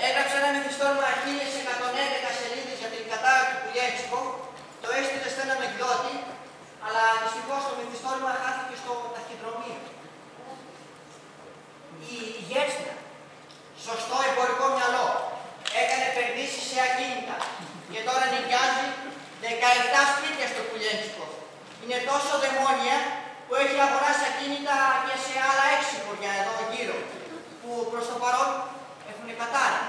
έγραψε ένα μυθιστόρημα 1111 σελίδες για την κατάρα του Πουλιέντσικο, το έστειλε σε έναν εκδότη, αλλά δυστυχώς το μυθιστόρημα χάθηκε στο ταχυδρομείο. Η Γέτσνα, σωστό εμπορικό μυαλό, έκανε επενδύσεις σε ακίνητα και τώρα νοικιάζει 17 σπίτια στο Πουλιέντσικο. Είναι τόσο δαιμόνια που έχει αγοράσει ακίνητα και σε άλλα 6 χωριά εδώ γύρω, που προς το παρόν έχουν κατάρα.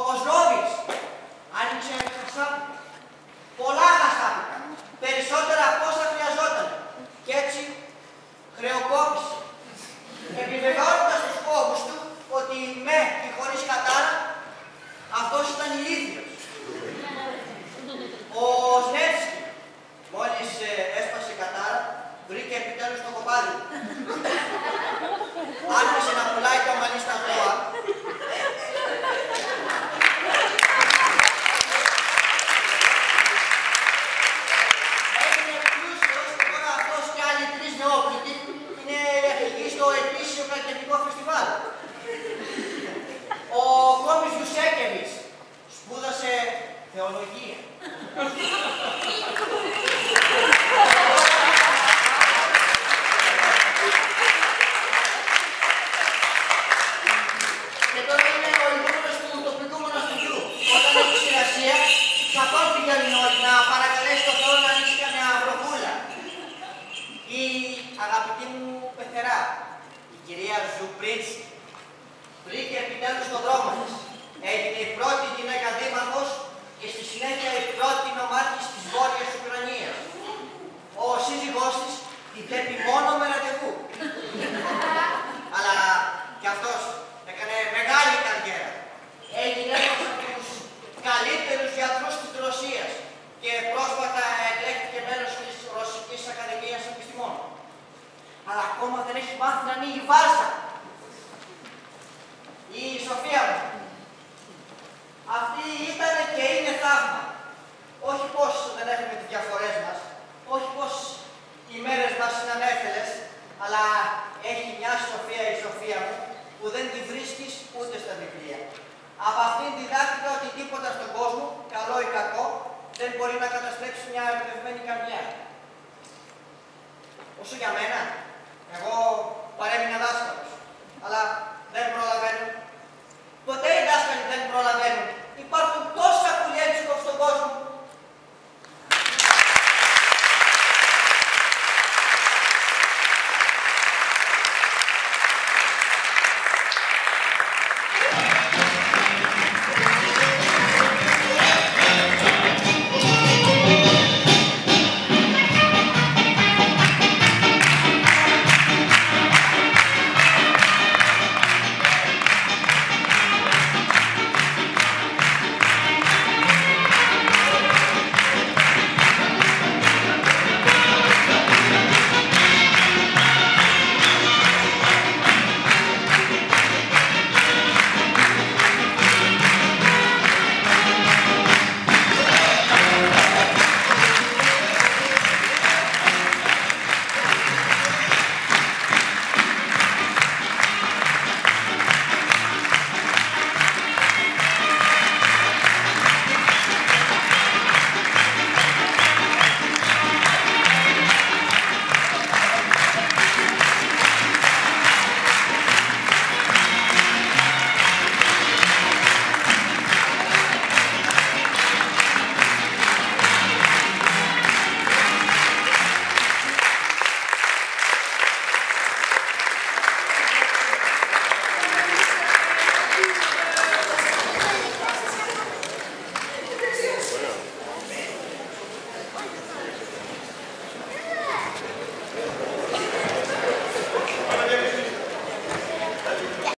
Ο Σλόβιτς άνοιξε χασάπικα. Πολλά χασάπικα. Περισσότερα από όσα χρειαζόταν. Και έτσι χρεοκόπησε. Επιβεβαιώνοντας τους φόβους του ότι με και χωρίς κατάρα αυτός ήταν ηλίθιος. Ο Σνέτσκι μόλις έσπασε κατάρα, βρήκε επιτέλους το κοπάδι. Άρχισε να πουλάει το μαλλί στα ζώα. Έγινε πλούσιος και τώρα αυτός και άλλοι 3 νεόπλητοι είναι αρχηγοί στο ετήσιο καλλιτεχνικό φεστιβάλ. Ο Κόμις Γιουσέκεβιτς σπούδασε θεολογία. Και τώρα είναι ο ηγούμενος του τοπικού μοναστηριού. Όταν έχει ξηρασία, θα τον πηγαίνουν όλοι να παρακαλέσει τον Θεό να ανοίξει καμιά βροχούλα. Η αγαπητή μου πεθερά, η κυρία Ζουπρίτσι, βρήκε επιτέλους τον δρόμο της. Έγινε η πρώτη γυναίκα δήμαρχος και στη συνέχεια η πρώτη νομάρχης της Βόρειας Ουκρανίας. Ο σύζυγός της τη βλέπει μόνο με ραντεβού. Αλλά κι αυτός έκανε μεγάλη καριέρα. Έγινε ένας από τους καλύτερους γιατρούς της Ρωσίας και πρόσφατα εκλέχθηκε μέλος της Ρωσικής Ακαδημίας Επιστημών. Αλλά ακόμα δεν έχει μάθει να ανοίγει βάζα. Η Σοφία μου. Αυτή ήταν και είναι θαύμα. Όχι πως δεν έχουμε τις διαφορές μας, όχι πως οι μέρες μας είναι ανέφελες, αλλά έχει μια σοφία η Σοφία μου που δεν τη βρίσκεις ούτε στα βιβλία. Από αυτήν διδάχτηκα ότι τίποτα στον κόσμο, καλό ή κακό, δεν μπορεί να καταστρέψει μια εμπνευσμένη καρδιά. Όσο για μένα, εγώ παρέμεινα δάσκαλος, αλλά δεν προλαβαίνω. Ποτέ οι δάσκαλοι δεν προλαβαίνουν